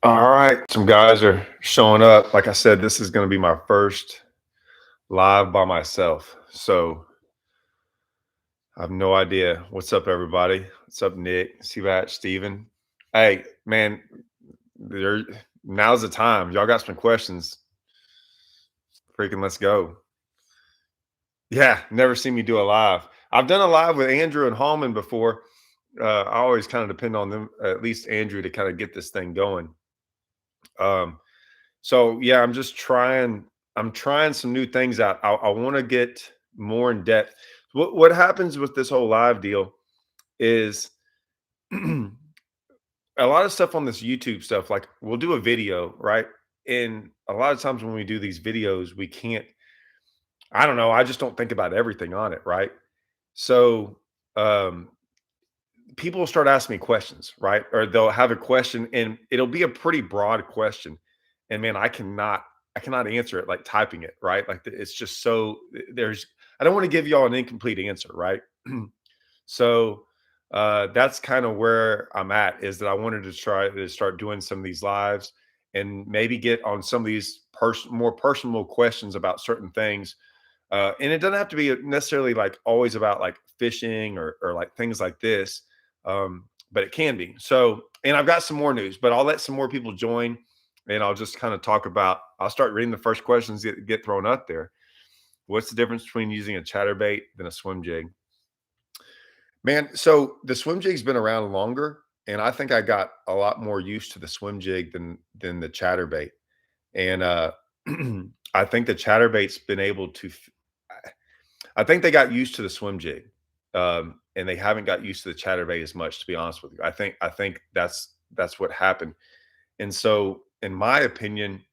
All right, some guys are showing up. Like I said, this is going to be my first live by myself. So I have no idea. What's up, everybody? What's up, Nick, Seabat, Steven? Hey, man, there, now's the time. Y'all got some questions. Freaking let's go. Yeah, never seen me do a live. I've done a live with Andrew and Hallman before. I always kind of depend on them, at least Andrew, to kind of get this thing going. So yeah, I'm trying some new things out. I want to get more in depth. What happens with this whole live deal is a lot of stuff on this YouTube stuff, like we'll do a video, right? And a lot of times when we do these videos, we can't, I don't know, I just don't think about everything on it, right? So um people will start asking me questions, right? Or they'll have a question and it'll be a pretty broad question. And man, I cannot answer it like typing it, right? Like it's just so there's I don't want to give y'all an incomplete answer, right? So that's kind of where I'm at, is that I wanted to try to start doing some of these lives and maybe get on some of these more personal questions about certain things. And it doesn't have to be necessarily like always about like fishing or like things like this, but it can be. So, and I've got some more news, but I'll let some more people join, and I'll just kind of talk about. I'll start reading the first questions that get thrown up there. What's the difference between using a chatterbait than a swim jig? Man, so the swim jig's been around longer, and I think I got a lot more used to the swim jig than the chatterbait. And I think the chatterbait's been able to. I think they got used to the swim jig, and they haven't got used to the chatterbait as much. To be honest with you, I think that's what happened. And so, in my opinion,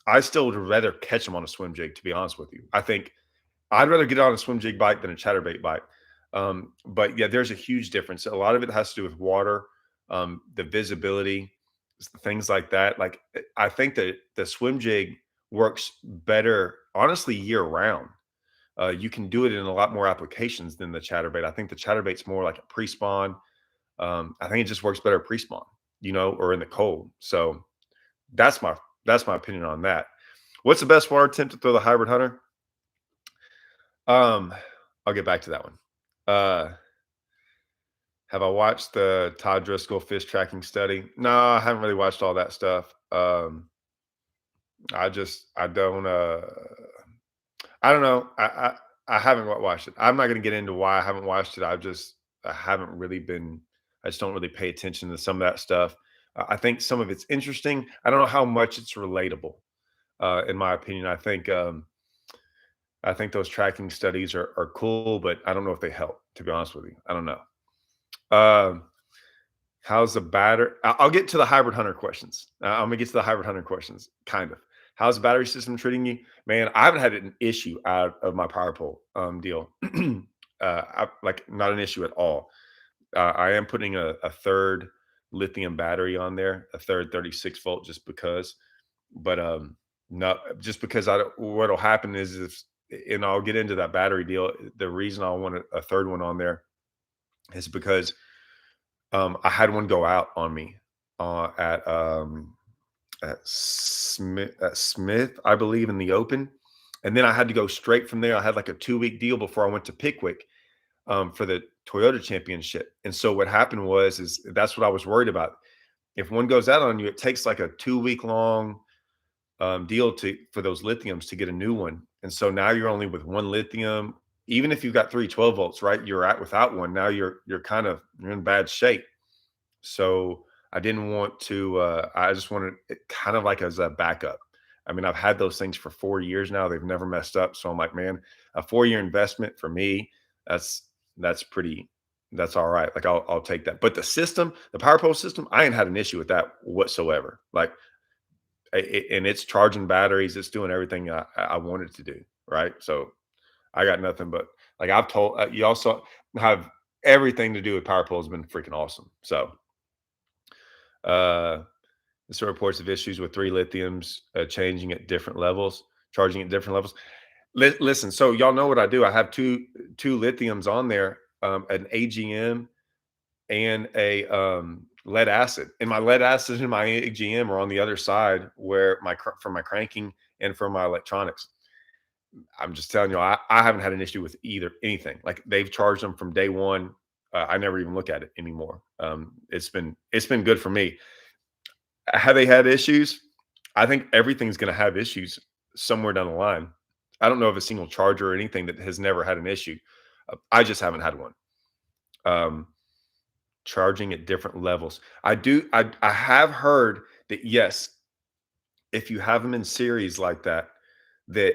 I still would rather catch them on a swim jig. To be honest with you, I think I'd rather get on a swim jig bite than a chatterbait bite. But yeah, there's a huge difference. A lot of it has to do with water, the visibility, things like that. Like I think that the swim jig works better, honestly, year round. You can do it in a lot more applications than the chatterbait. I think the chatterbait's more like a pre-spawn. I think it just works better pre-spawn, or in the cold. So that's my opinion on that. What's the best water temp to throw the hybrid hunter? Um, I'll get back to that one. Have I watched the Todd Driscoll fish tracking study? No, I haven't really watched all that stuff. I don't I don't know. I haven't watched it. I'm not going to get into why I haven't watched it. I haven't really been. I just don't really pay attention to some of that stuff. I think some of it's interesting. I don't know how much it's relatable. In my opinion, I think those tracking studies are cool, but I don't know if they help. To be honest with you, I don't know. Um, how's the batter? I'll get to the hybrid hunter questions. I'm gonna get to the hybrid hunter questions. Kind of. How's the battery system treating you? Man, I haven't had an issue out of my power pole deal. Like not an issue at all. I am putting a third lithium battery on there, a third 36 volt, just because. But not just because I don't. What'll happen is if, and I'll get into that battery deal. The reason I want a third one on there is because I had one go out on me at Smith, I believe, in the Open, and then I had to go straight from there. I had like a 2 week deal before I went to Pickwick for the Toyota Championship. And so what happened is that's what I was worried about. If one goes out on you, it takes like a 2 week long deal for those lithiums to get a new one. And so now you're only with one lithium. Even if you've got 3 12 volts, right? You're at without one. Now you're you're in bad shape. So I didn't want to. I just wanted it kind of like as a backup. I mean, I've had those things for 4 years now. They've never messed up. So I'm like, man, a 4 year investment for me. That's pretty. That's all right. Like I'll take that. But the system, the power pole system, I ain't had an issue with that whatsoever. Like, and it's charging batteries. It's doing everything I wanted to do. Right. So I got nothing but, like I've told you, also have everything to do with power pole has been freaking awesome. So uh some reports of issues with three lithiums changing at different levels, charging at different levels. Listen, so y'all know what I do. I have two lithiums on there, an AGM and lead acid, and my lead acid and my AGM are on the other side where for my cranking and for my electronics. I'm just telling you, I haven't had an issue with either anything. Like they've charged them from day one. I never even look at it anymore. It's been good for me. Have they had issues? I think everything's going to have issues somewhere down the line. I don't know of a single charger or anything that has never had an issue. I just haven't had one. Um, Charging at different levels. I have heard that yes, if you have them in series like that, that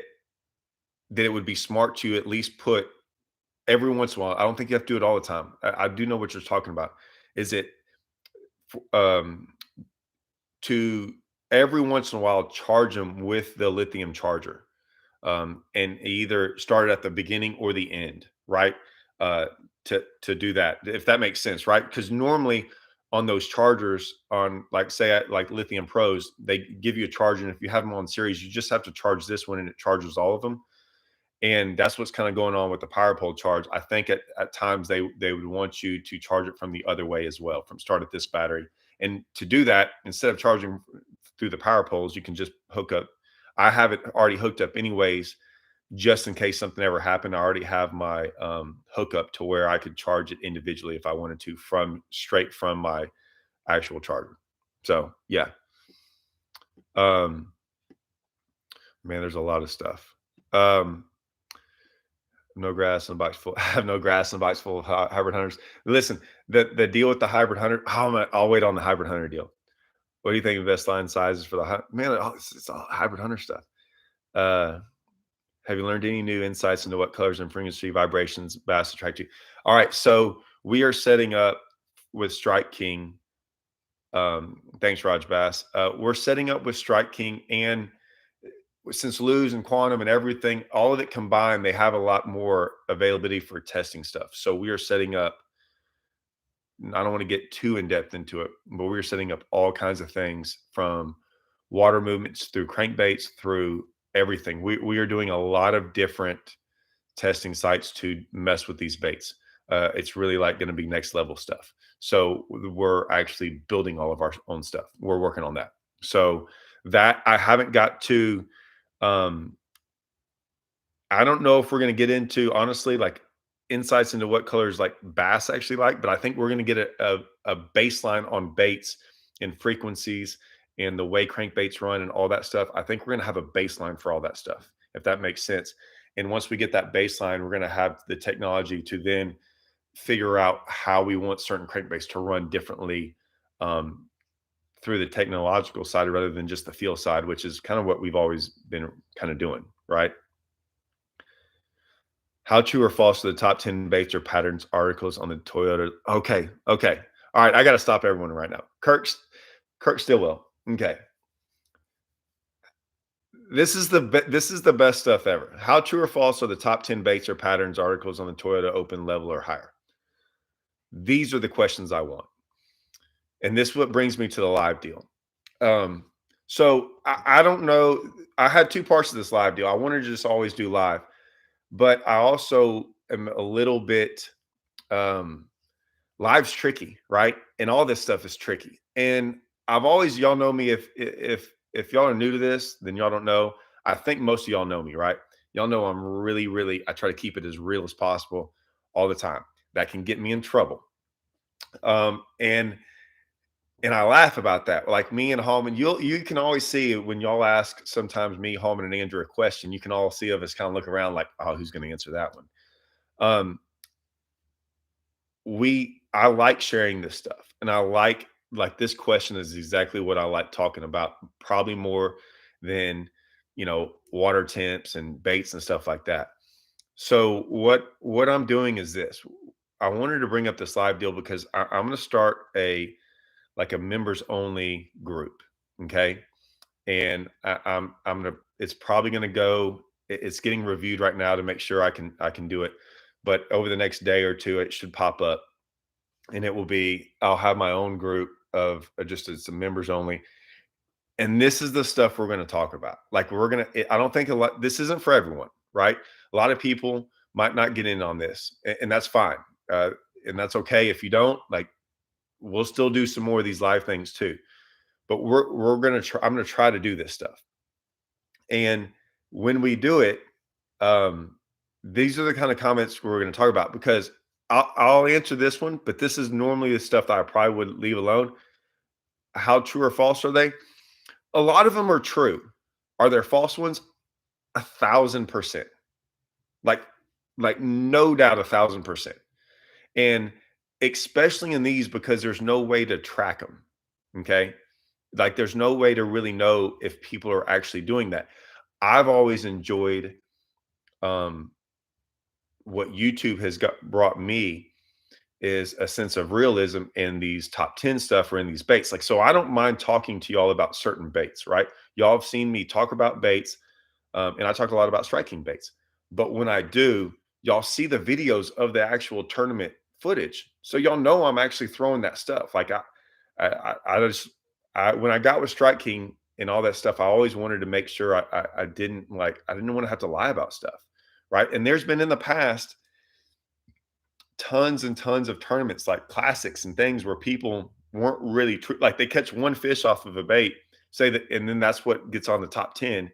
it would be smart to at least put every once in a while. I don't think you have to do it all the time. I do know what you're talking about. Is it um, to every once in a while charge them with the lithium charger, and either start it at the beginning or the end, right? Uh, to do that, if that makes sense, right? Because normally on those chargers, on like say like Lithium Pros, they give you a charger, and if you have them on series, you just have to charge this one, and it charges all of them. And that's what's kind of going on with the power pole charge. I think at times they would want you to charge it from the other way as well, from start at this battery. And to do that, instead of charging through the power poles, you can just hook up. I have it already hooked up anyways, just in case something ever happened. I already have my hookup to where I could charge it individually if I wanted to, from straight from my actual charger. So yeah, um, man, there's a lot of stuff. Um, No grass in a box full. I have no grass in a box full of hybrid hunters. Listen, the deal with the hybrid hunter. I'll wait on the hybrid hunter deal. What do you think of best line sizes for the man? It's all hybrid hunter stuff. Uh, have you learned any new insights into what colors and frequency vibrations bass attract you? All right, so we are setting up with Strike King. Thanks, Raj Bass. We're setting up with Strike King, and since Luz and Quantum and everything, all of it combined, they have a lot more availability for testing stuff. So we are setting up, I don't want to get too in depth into it, but we're setting up all kinds of things, from water movements through crankbaits through everything. We are doing a lot of different testing sites to mess with these baits. It's really like going to be next level stuff. So we're actually building all of our own stuff. We're working on that. So that I haven't got to. Um, I don't know if we're going to get into, honestly, like insights into what colors like bass actually like, but I think we're going to get a baseline on baits and frequencies and the way crankbaits run and all that stuff. I think we're going to have a baseline for all that stuff, if that makes sense. And once we get that baseline, we're going to have the technology to then figure out how we want certain crankbaits to run differently, um, through the technological side rather than just the feel side, which is kind of what we've always been kind of doing, right? How true or false are the top 10 baits or patterns articles on the Toyota? Okay. Okay. All right. I got to stop everyone right now. Kirk Stillwell. Okay. This is the best stuff ever. How true or false are the top 10 baits or patterns articles on the Toyota Open level or higher? These are the questions I want. And this what brings me to the live deal. Um, so I don't know. I had two parts of this live deal. I wanted to just always do live, but I also am a little bit, um live's tricky, right? And all this stuff is tricky. And I've always, y'all know me, if y'all are new to this, then y'all don't know. I think most of y'all know me, right? Y'all know I'm really, I try to keep it as real as possible all the time. That can get me in trouble. And I laugh about that. Like me and Hallman, you can always see when y'all ask sometimes me, Hallman, and Andrew a question, you can all see of us kind of look around like, oh, who's going to answer that one? Um, I like sharing this stuff, and I like this question is exactly what I like talking about, probably more than water temps and baits and stuff like that. So what I'm doing is this. I wanted to bring up this live deal because I'm going to start a members only group. Okay. And I'm gonna, it's probably gonna go, it's getting reviewed right now to make sure I can do it. But over the next day or two, it should pop up, and it will be, I'll have my own group of just as some members only. And this is the stuff we're going to talk about. Like I don't think this isn't for everyone, right? A lot of people might not get in on this, and that's fine. Uh, and that's okay if you don't. Like, we'll still do some more of these live things too. But we're gonna try. I'm gonna try to do this stuff. And when we do it, um, these are the kind of comments we're going to talk about, because I'll answer this one, but this is normally the stuff that I probably would leave alone. How true or false are they? A lot of them are true. Are there false ones? 1,000%. Like, like no doubt, 1,000%. And especially in these, because there's no way to track them. Okay. Like there's no way to really know if people are actually doing that. I've always enjoyed um, what YouTube has brought me is a sense of realism in these top 10 stuff or in these baits. Like, so I don't mind talking to y'all about certain baits, right? Y'all have seen me talk about baits, and I talk a lot about striking baits. But when I do, y'all see the videos of the actual tournament footage. So y'all know I'm actually throwing that stuff. Like when I got with Strike King and all that stuff, I always wanted to make sure I didn't want to have to lie about stuff, right? And there's been in the past tons and tons of tournaments like classics and things where people weren't really like they catch one fish off of a bait, say that, and then that's what gets on the top 10.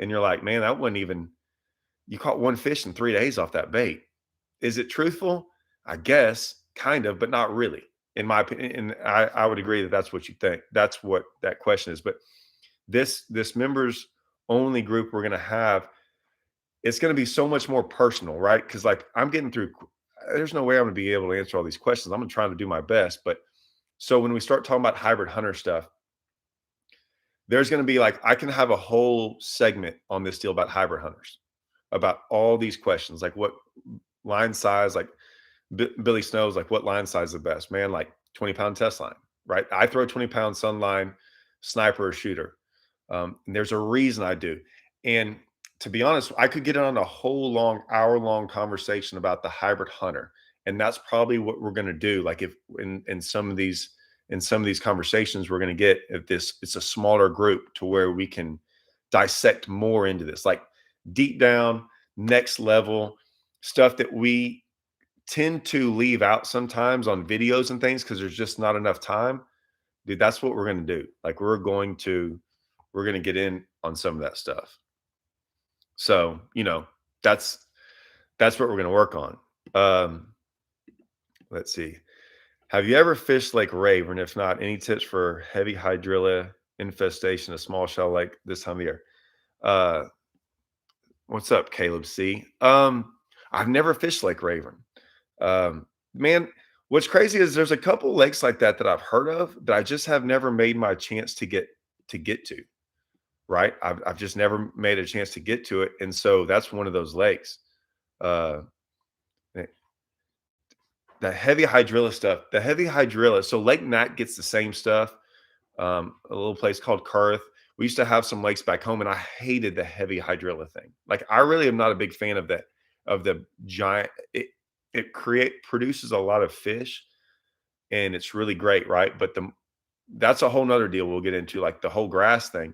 And you're like, man, that wasn't even, you caught one fish in 3 days off that bait. Is it truthful? I guess, kind of, but not really, in my opinion. And I would agree that that's what you think. That's what that question is. But this members only group we're going to have, it's going to be so much more personal, right? Because like I'm getting through, there's no way I'm going to be able to answer all these questions. I'm going to try to do my best. But so when we start talking about hybrid hunter stuff, there's going to be like, I can have a whole segment on this deal about hybrid hunters, about all these questions, like what line size, like Billy Snow's like, what line size is the best, man? Like 20-pound test line, right? I throw 20-pound sun line, sniper or shooter. And there's a reason I do. And to be honest, I could get on a whole long hour-long conversation about the hybrid hunter. And that's probably what we're going to do. Like if in some of these conversations we're going to get, if this, it's a smaller group to where we can dissect more into this, like deep down, next level stuff that we tend to leave out sometimes on videos and things because there's just not enough time. Dude, that's what we're going to do. Like we're going to get in on some of that stuff. So, that's what we're going to work on. Let's see. Have you ever fished Lake Raven? If not, any tips for heavy Hydrailla infestation, a small shell lake this time of year? Uh, what's up, Caleb C? I've never fished Lake Raven. Man, what's crazy is there's a couple lakes like that I've heard of that I just have never made my chance to get to. Right, I've just never made a chance to get to it, and so that's one of those lakes. Uh, eh, the heavy hydrilla stuff, the heavy hydrilla. So Lake Nat gets the same stuff. A little place called Kurth. We used to have some lakes back home, and I hated the heavy hydrilla thing. Like I really am not a big fan of that, of the giant. It produces a lot of fish, and it's really great, right? But that's a whole nother deal we'll get into, like the whole grass thing.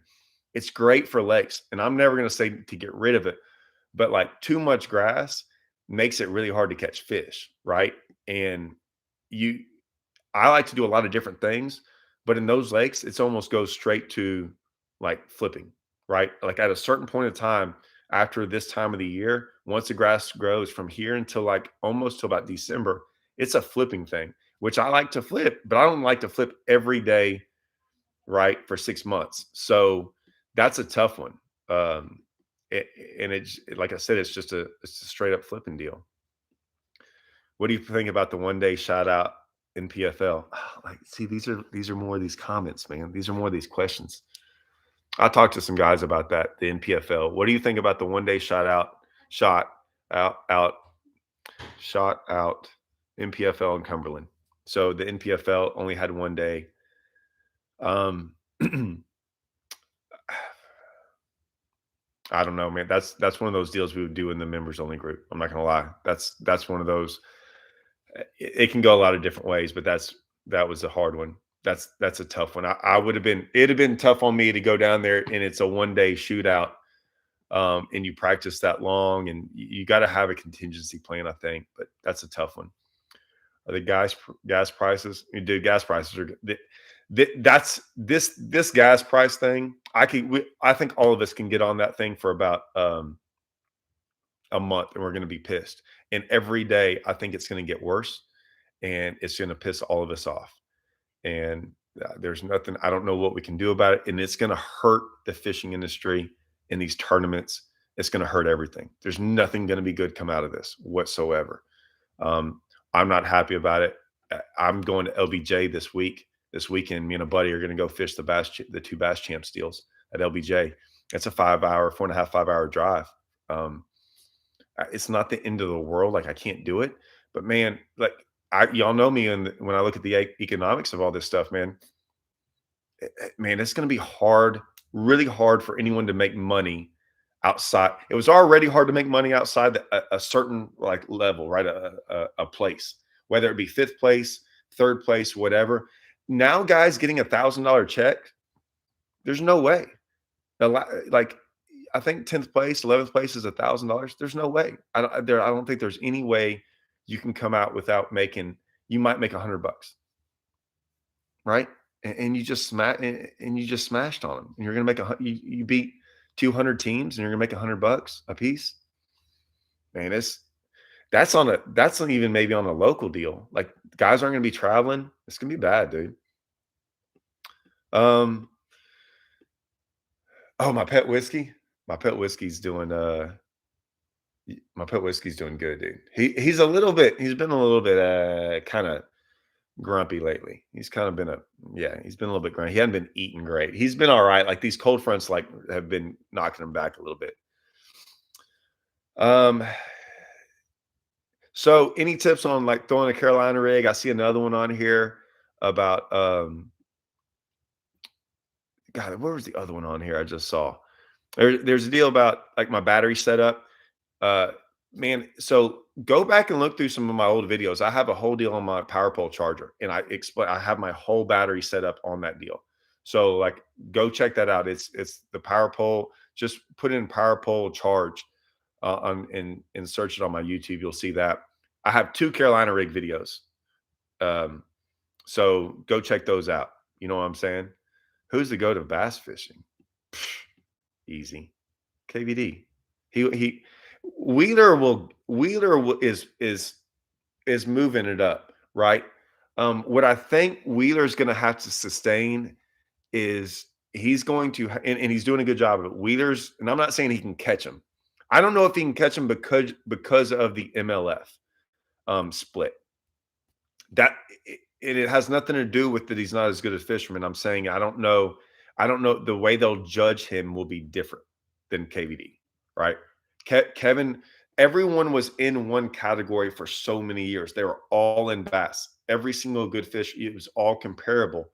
It's great for lakes, and I'm never going to say to get rid of it, but like too much grass makes it really hard to catch fish, right? And you, I like to do a lot of different things, but in those lakes, it's almost goes straight to like flipping, right? Like at a certain point of time after this time of the year, once the grass grows from here until like almost till about December, it's a flipping thing, which I like to flip, but I don't like to flip every day, right? For 6 months. So that's a tough one. Um, and it's like I said, it's a straight up flipping deal. What do you think about the one day shout out in PFL? Like, see, these are more of these comments, man. These are more of these questions. I talked to some guys about that, the NPFL. What do you think about the one day shot out NPFL in Cumberland? So the NPFL only had one day. I don't know, man. That's one of those deals we would do in the members only group. I'm not gonna lie. That's one of those. It can go a lot of different ways, but that was a hard one. That's a tough one. I would have been. It'd have been tough on me to go down there and it's a one day shootout, and you practice that long, and you got to have a contingency plan, I think. But that's a tough one. Are the gas prices? Dude, gas prices are that's this gas price thing. I think all of us can get on that thing for about a month, and we're going to be pissed. And every day, I think it's going to get worse, and it's going to piss all of us off. And there's nothing. I don't know what we can do about it, and it's going to hurt the fishing industry in these tournaments. It's going to hurt everything. There's nothing going to be good come out of this whatsoever. Um, I'm not happy about it. I'm going to LBJ this week. This weekend, me and a buddy are going to go fish the two bass champs deals at LBJ. It's a 5 hour, 4.5, 5 hour drive. Um, it's not the end of the world. Like I can't do it, but man, like y'all know me, and when I look at the economics of all this stuff, man, man, it's going to be hard, really hard for anyone to make money outside. It was already hard to make money outside a certain like level, right? A place, whether it be fifth place, third place, whatever. Now, guys getting $1,000 check, there's no way. Like I think 10th place, 11th place is $1,000. There's no way. I don't think there's any way you can come out without making. You might make $100, right? And you just and you just smashed on them. And you're gonna make you beat 200 teams, and you're gonna make $100 a piece. Man, that's not even maybe on a local deal. Like guys aren't gonna be traveling. It's gonna be bad, dude. Um. Oh, my pet whiskey. My pet whiskey's doing my pet whiskey's doing good, dude. He's been a little bit kind of grumpy lately. He's been a little bit grumpy. He hadn't been eating great. He's been all right. Like these cold fronts like have been knocking him back a little bit. Um so any tips on like throwing a Carolina rig? I see another one on here about God, where was the other one on here I just saw? There's a deal about like my battery setup. Uh, man, so go back and look through some of my old videos. I have a whole deal on my power pole charger, and I have my whole battery set up on that deal. So like go check that out. It's the power pole. Just put in power pole charge on and search it on my YouTube. You'll see that. I have two Carolina rig videos. Um, so go check those out. You know what I'm saying? Who's the go to bass fishing? Easy. KVD. He is moving it up, right? What I think Wheeler's going to have to sustain is he's going to, and he's doing a good job of it. Wheeler's, and I'm not saying he can catch him. I don't know if he can catch him because of the MLF split. That it has nothing to do with that he's not as good a fisherman. I'm saying I don't know. I don't know the way they'll judge him will be different than KVD, right? Kevin, everyone was in one category for so many years. They were all in bass. Every single good fish, it was all comparable,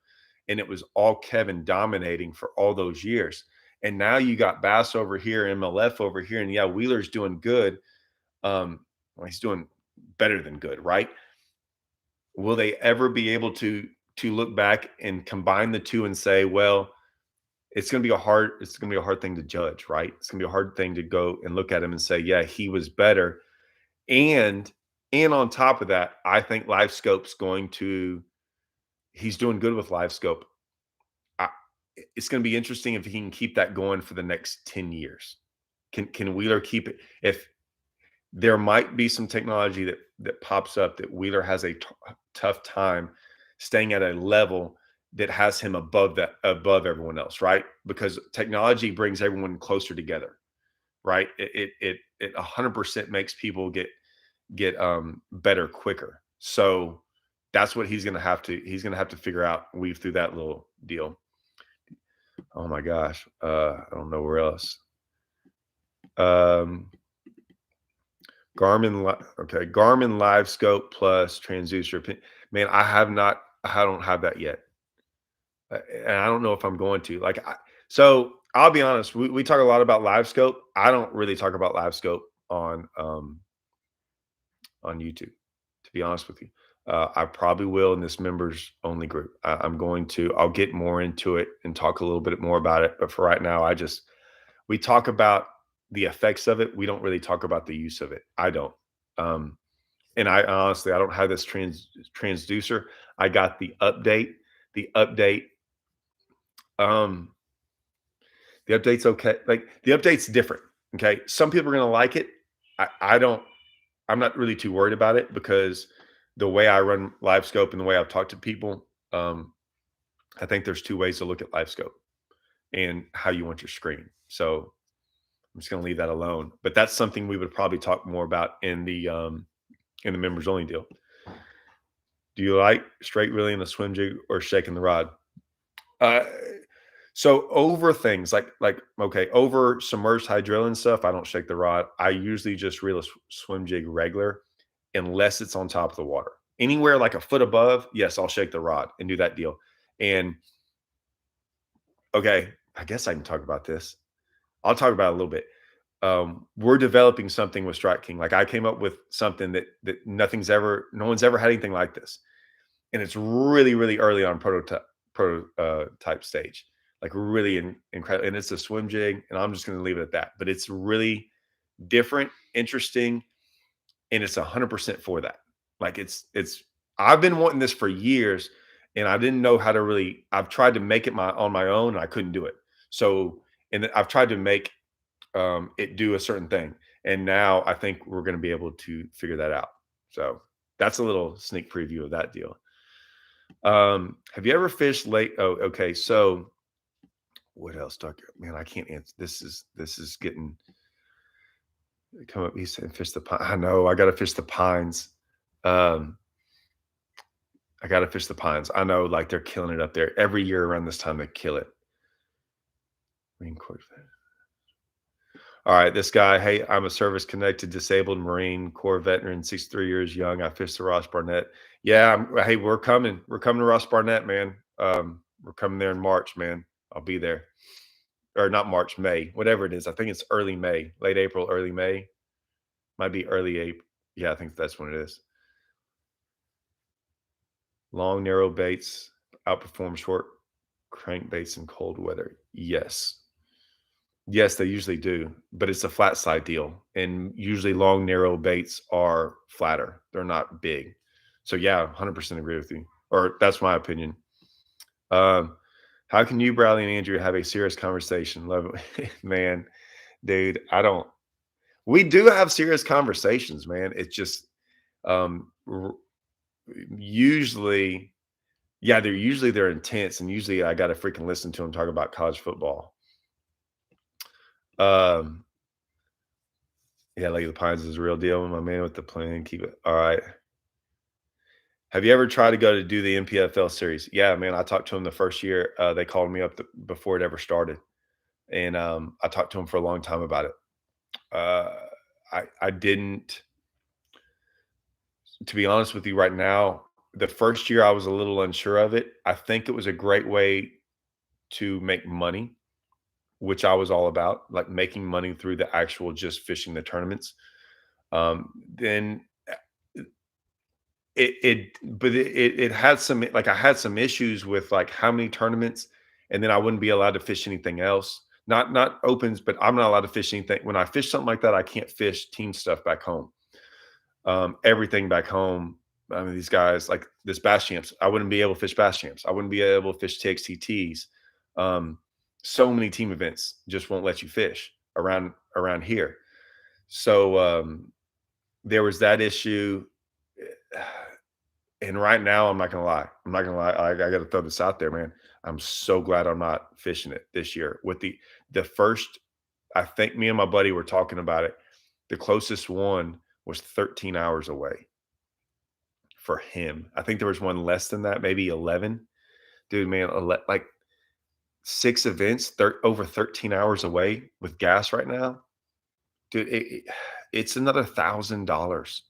and it was all Kevin dominating for all those years. And now you got Bass over here, MLF over here, and yeah, Wheeler's doing good. Well, he's doing better than good, right? Will they ever be able to look back and combine the two and say, well, it's going to be a hard thing to judge, right? It's going to be a hard thing to go and look at him and say, yeah, he was better. And on top of that, I think LiveScope's he's doing good with LiveScope. It's going to be interesting if he can keep that going for the next 10 years. Can Wheeler keep it? If there might be some technology that pops up that Wheeler has a tough time staying at a level that has him above everyone else, right? Because technology brings everyone closer together, right? It 100% makes people get better quicker. So that's what he's gonna have to figure out, weave through that little deal. Oh my gosh, I don't know where else. Garmin Live Scope plus transducer. Man, I don't have that yet. And I don't know if I'm going to. So I'll be honest. We talk a lot about Live Scope. I don't really talk about Live Scope on YouTube. To be honest with you, I probably will in this members only group. I'm going to. I'll get more into it and talk a little bit more about it. But for right now, we talk about the effects of it. We don't really talk about the use of it. I don't. and I honestly, I don't have this transducer. I got the update. The update, um, the update's okay. Like the update's different. Okay. Some people are gonna like it. I don't, I'm not really too worried about it because the way I run live scope and the way I've talked to people, I think there's two ways to look at live scope and how you want your screen. So I'm just gonna leave that alone. But that's something we would probably talk more about in the members only deal. Do you like straight reeling the swim jig or shaking the rod? Uh, so over things like okay, over submerged hydrilla and stuff, I don't shake the rod. I usually just reel a swim jig regular, unless it's on top of the water. Anywhere like a foot above, yes, I'll shake the rod and do that deal. And okay, I guess I can talk about this. I'll talk about it a little bit. We're developing something with Strike King. Like I came up with something that no one's ever had anything like this, and it's really really early on prototype stage, like really incredible. And it's a swim jig, and I'm just going to leave it at that. But it's really different, interesting, and it's 100% for that. Like it's. I've been wanting this for years, and I didn't know how to really. I've tried to make it on my own, and I couldn't do it. So, and I've tried to make it do a certain thing. And now I think we're going to be able to figure that out. So that's a little sneak preview of that deal. Have you ever fished late? Oh, okay. So what else, Doctor? Man, I can't answer. This is getting come up. He said fish the pine. I know I got to fish the pines. Um, I got to fish the pines. I know, like they're killing it up there every year around this time. They kill it. Marine Corps. All right, this guy. Hey, I'm a service-connected disabled Marine Corps veteran, 63 years young. I fished the Ross Barnett. Yeah, hey, we're coming. We're coming to Ross Barnett, man. We're coming there in March, man. I'll be there, or not March, May, whatever it is. I think it's early May, late April, early May. Might be early April. Yeah, I think that's when it is. Long, narrow baits outperform short crankbaits in cold weather. Yes. Yes, they usually do, but it's a flat side deal, and usually long, narrow baits are flatter. They're not big. So yeah, 100% agree with you, or that's my opinion. Um, how can you, Bradley and Andrew, have a serious conversation? Love it, man, dude. I don't. We do have serious conversations, man. It's just usually, yeah, they're intense, and usually I got to freaking listen to them talk about college football. Um, Yeah, Lake of the Pines is a real deal. My man with the plan. Keep it. All right. Have you ever tried to go to do the MPFL series? Yeah, man. I talked to him the first year. They called me up before it ever started, and I talked to him for a long time about it. Uh, I didn't, to be honest with you, right now. The first year I was a little unsure of it. I think it was a great way to make money, which I was all about, like making money through the actual just fishing the tournaments. Then it had some, like I had some issues with like how many tournaments, and then I wouldn't be allowed to fish anything else. Not opens, but I'm not allowed to fish anything. When I fish something like that, I can't fish team stuff back home. Everything back home. I mean, these guys like this bass champs. I wouldn't be able to fish bass champs. I wouldn't be able to fish TXTTs. Um, so many team events just won't let you fish around here. So there was that issue. And right now, I'm not gonna lie. I'm not gonna lie. I got to throw this out there, man. I'm so glad I'm not fishing it this year. With the first, I think me and my buddy were talking about it. The closest one was 13 hours away for him. I think there was one less than that, maybe 11. Dude, man, like 6 events, over 13 hours away with gas right now. Dude, it's another $1,000.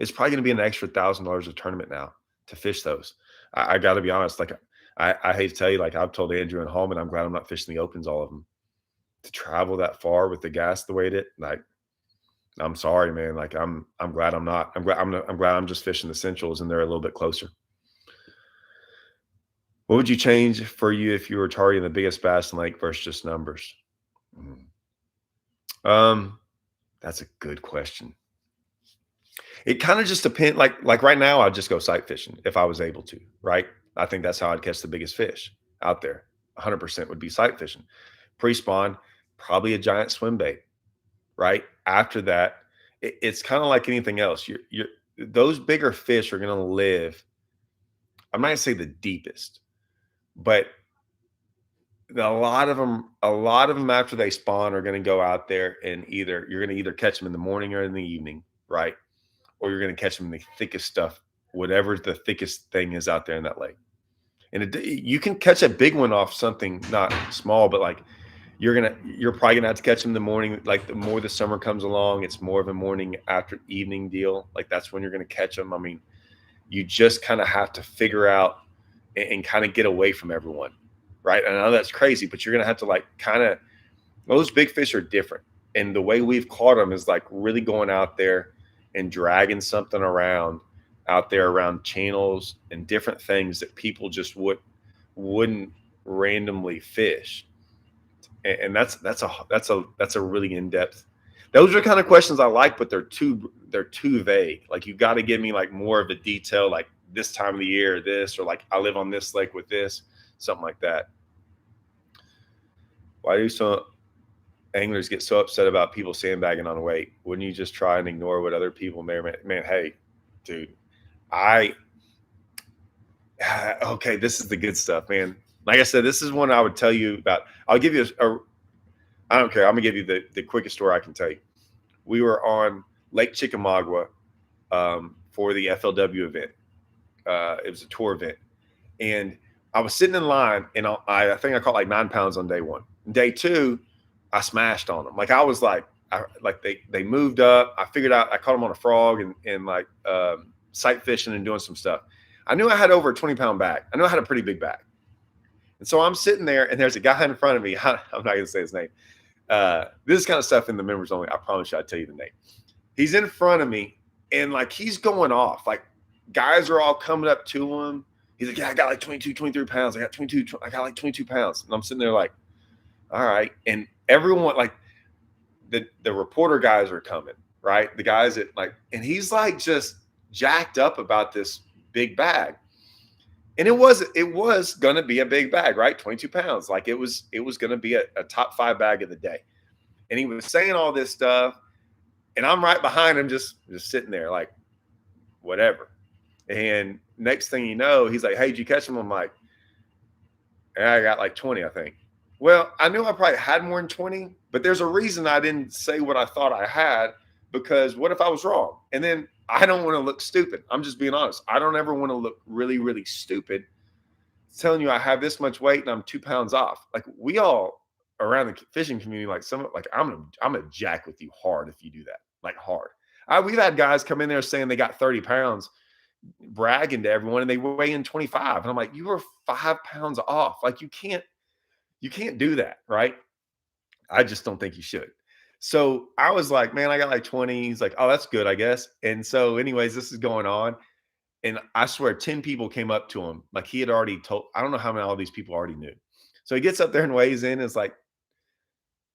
It's probably going to be an extra $1,000 a tournament now to fish those. I got to be honest. Like, I hate to tell you, like I've told Andrew and Holman, I'm glad I'm not fishing the opens, all of them. To travel that far with the gas the way it, like, I'm sorry, man. Like, I'm glad I'm not. I'm glad I'm just fishing the centrals, and they're a little bit closer. What would you change for you if you were targeting the biggest bass in lake versus just numbers? Mm. That's a good question. It kind of just depends. Like right now, I'd just go sight fishing if I was able to. Right. I think that's how I'd catch the biggest fish out there. 100% would be sight fishing. Pre-spawn, probably a giant swim bait. Right after that, it's kind of like anything else. You're those bigger fish are going to live. I'm not going to say the deepest, but a lot of them after they spawn are going to go out there and either you're going to either catch them in the morning or in the evening, right? Or you're going to catch them in the thickest stuff, whatever the thickest thing is out there in that lake. And you can catch a big one off something not small, but like you're probably gonna have to catch them in the morning. Like the more the summer comes along, it's more of a morning after evening deal. Like that's when you're gonna catch them. I mean, you just kind of have to figure out and kind of get away from everyone, right? And I know that's crazy, but you're gonna have to like kind of those big fish are different. And the way we've caught them is like really going out there and dragging something around out there around channels and different things that people just wouldn't randomly fish. And that's a really in-depth. Those are kind of questions I like, but they're too vague. Like you got to give me like more of a detail, like this time of the year, this, or like I live on this lake with this, something like that. Why do some anglers get so upset about people sandbagging on weight? Wouldn't you just try and ignore what other people may? Man, hey, dude, I okay. This is the good stuff, man. Like I said, this is one I would tell you about. I'll give you I don't care. I'm gonna give you the quickest story I can tell you. We were on Lake Chickamauga for the FLW event. It was a tour event, and I was sitting in line, and I think I caught like 9 pounds on day one. Day two, I smashed on them. Like I was like they moved up. I figured out I caught them on a frog and like sight fishing and doing some stuff. I knew I had over a 20-pound bag. I knew I had a pretty big bag. And so I'm sitting there, and there's a guy in front of me. I'm not going to say his name. This is kind of stuff in the members only. I promise you, I'll tell you the name. He's in front of me, and like he's going off. Like guys are all coming up to him. He's like, "Yeah, I got like 22, 23 pounds. I got like 22 pounds." And I'm sitting there like, "All right." And everyone, like the reporter guys are coming, right? The guys that like, and he's like just jacked up about this big bag. And it was gonna be a big bag, right? 22 pounds. Like it was gonna be a top 5 bag of the day. And he was saying all this stuff, and I'm right behind him, just sitting there, like, whatever. And next thing you know, he's like, "Hey, did you catch him?" I'm like, "Yeah, I got like 20, I think." Well, I knew I probably had more than 20, but there's a reason I didn't say what I thought I had, because what if I was wrong? And then I don't want to look stupid. I'm just being honest. I don't ever want to look really, really stupid telling you I have this much weight and I'm 2 pounds off. Like we all around the fishing community, like some like I'm gonna jack with you hard if you do that, like hard. We've had guys come in there saying they got 30 pounds, bragging to everyone, and they weigh in 25. And I'm like, you are 5 pounds off. Like you can't do that, right? I just don't think you should. So I was like, man, I got like 20. He's like, oh, that's good, I guess. And so, anyways, this is going on. And I swear 10 people came up to him. Like he had already told, I don't know how many all these people already knew. So he gets up there and weighs in. It's like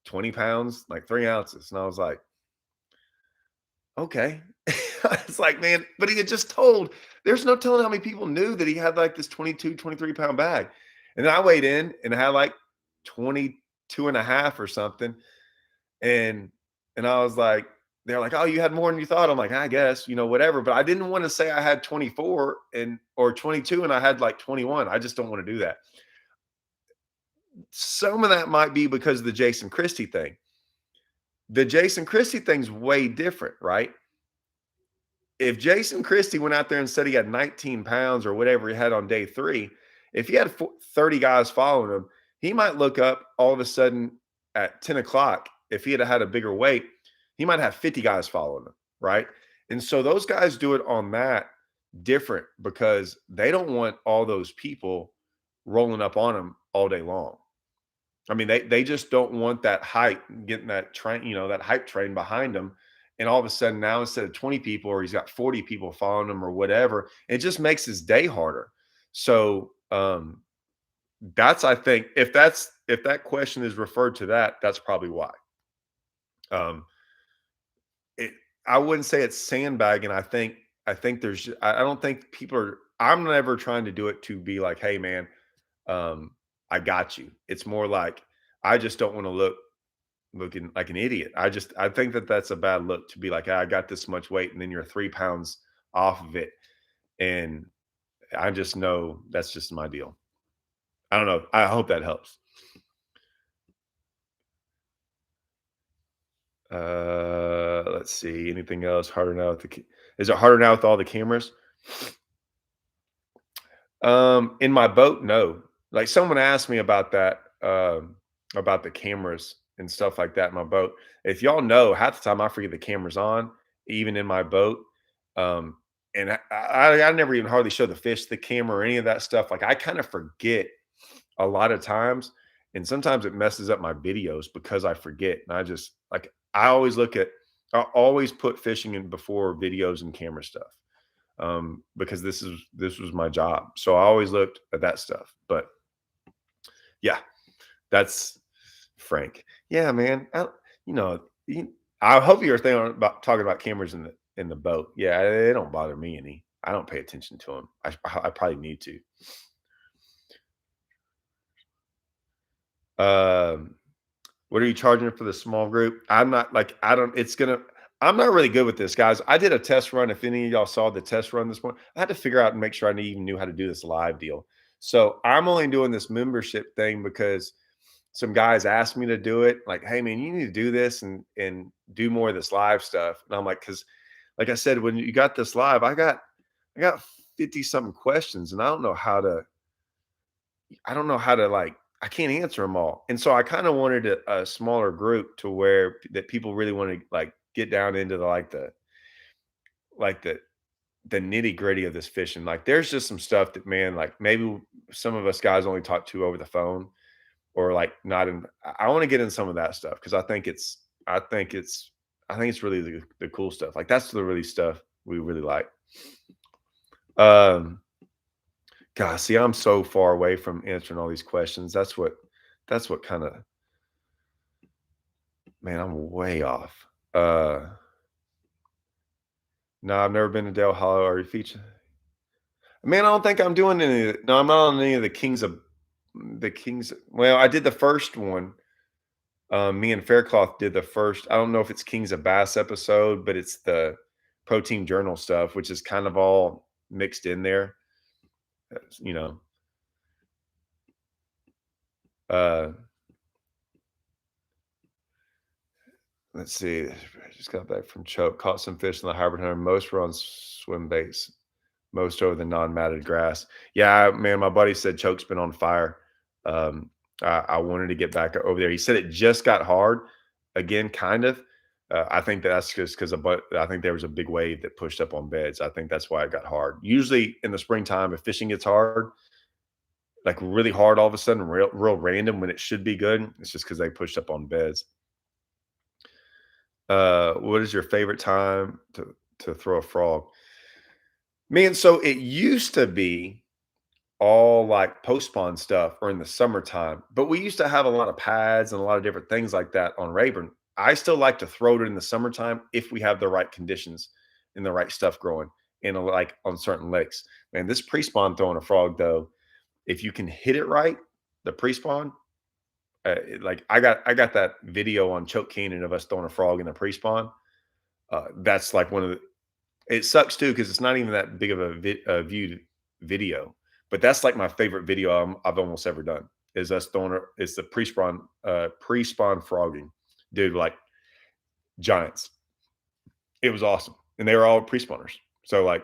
20 pounds, like 3 ounces. And I was like, okay. It's like, man, but he had just told, there's no telling how many people knew that he had like this 22, 23 pound bag. And then I weighed in and I had like 22 and a half or something. And I was like, they're like, "Oh, you had more than you thought." I'm like, "I guess, whatever." But I didn't want to say I had 24 and or 22 and I had like 21. I just don't want to do that. Some of that might be because of the Jason Christie thing. The Jason Christie thing's way different, right? If Jason Christie went out there and said he had 19 pounds or whatever he had on day three, if he had 30 guys following him, he might look up all of a sudden at 10 o'clock. If he had a bigger weight, he might have 50 guys following him, right? And so those guys do it on that different because they don't want all those people rolling up on them all day long. I mean, they just don't want that hype, getting that train, that hype train behind them. And all of a sudden now instead of 20 people or he's got 40 people following him or whatever, it just makes his day harder. So that's I think if that question is referred to that, that's probably why. Um I wouldn't say it's sandbagging. I think there's I don't think people are I'm never trying to do it to be like, "Hey man, um, I got you." It's more like I just don't want to looking like an idiot. I think that that's a bad look to be like, "Ah, I got this much weight," and then you're 3 pounds off of it, and I just know that's just my deal. I don't know. I hope that helps. Let's see. Anything else harder now with is it harder now with all the cameras? In my boat, no. Like someone asked me about the cameras and stuff like that in my boat. If y'all know, half the time I forget the cameras on, even in my boat. Um, and I never even hardly show the fish the camera or any of that stuff. Like I kind of forget a lot of times, and sometimes it messes up my videos because I forget. And I just like I always look at I always put fishing in before videos and camera stuff because this was my job. So I always looked at that stuff. But yeah, that's Frank. Yeah, man. You know, I hope you're thinking about talking about cameras in the boat. Yeah, they don't bother me any. I don't pay attention to them. I probably need to. Um, what are you charging for the small group? I'm not like I don't. It's gonna. I'm not really good with this, guys. I did a test run. If any of y'all saw the test run this morning, I had to figure out and make sure I even knew how to do this live deal. So I'm only doing this membership thing because some guys asked me to do it. Like, hey man, you need to do this and do more of this live stuff. And I'm like, because like I said, when you got this live, I got 50 something questions, and I don't know how to like I can't answer them all. And so I kind of wanted a smaller group to where that people really want to like get down into like the nitty gritty of this fishing. Like there's just some stuff that man, like maybe some of us guys only talk to over the phone or like not in I want to get in some of that stuff because I think it's really the cool stuff. Like that's the really stuff we really like. Um Gosh, see, I'm so far away from answering all these questions. That's what kind of man, I'm way off. No, I've never been to Dale Hollow or feature. Man, I don't think I'm doing any of it. No, I'm not on any of the Kings. Well, I did the first one. Me and Faircloth did the first. I don't know if it's Kings of Bass episode, but it's the Protein Journal stuff, which is kind of all mixed in there. You know, uh, let's see. I just got back from choke. Caught some fish in the hybrid hunter. Most were on swim baits. Most over the non-matted grass. Yeah, man. My buddy said choke's been on fire. I wanted to get back over there. He said it just got hard again, kind of. I think that's just because I think there was a big wave that pushed up on beds. I think that's why it got hard. Usually in the springtime, if fishing gets hard, like really hard all of a sudden, real random when it should be good, it's just because they pushed up on beds. What is your favorite time to throw a frog? Man, so it used to be all like post spawn stuff or in the summertime, but we used to have a lot of pads and a lot of different things like that on Rayburn. I still like to throw it in the summertime if we have the right conditions and the right stuff growing in like on certain lakes. Man, this pre-spawn throwing a frog though, if you can hit it right, the pre-spawn, like I got that video on Choke Canyon of us throwing a frog in the pre-spawn. That's like one of the it sucks too because it's not even that big of a viewed video, but that's like my favorite video I've almost ever done. Is us throwing it's the pre-spawn frogging, dude. Like giants. It was awesome, and they were all pre-spawners. So like,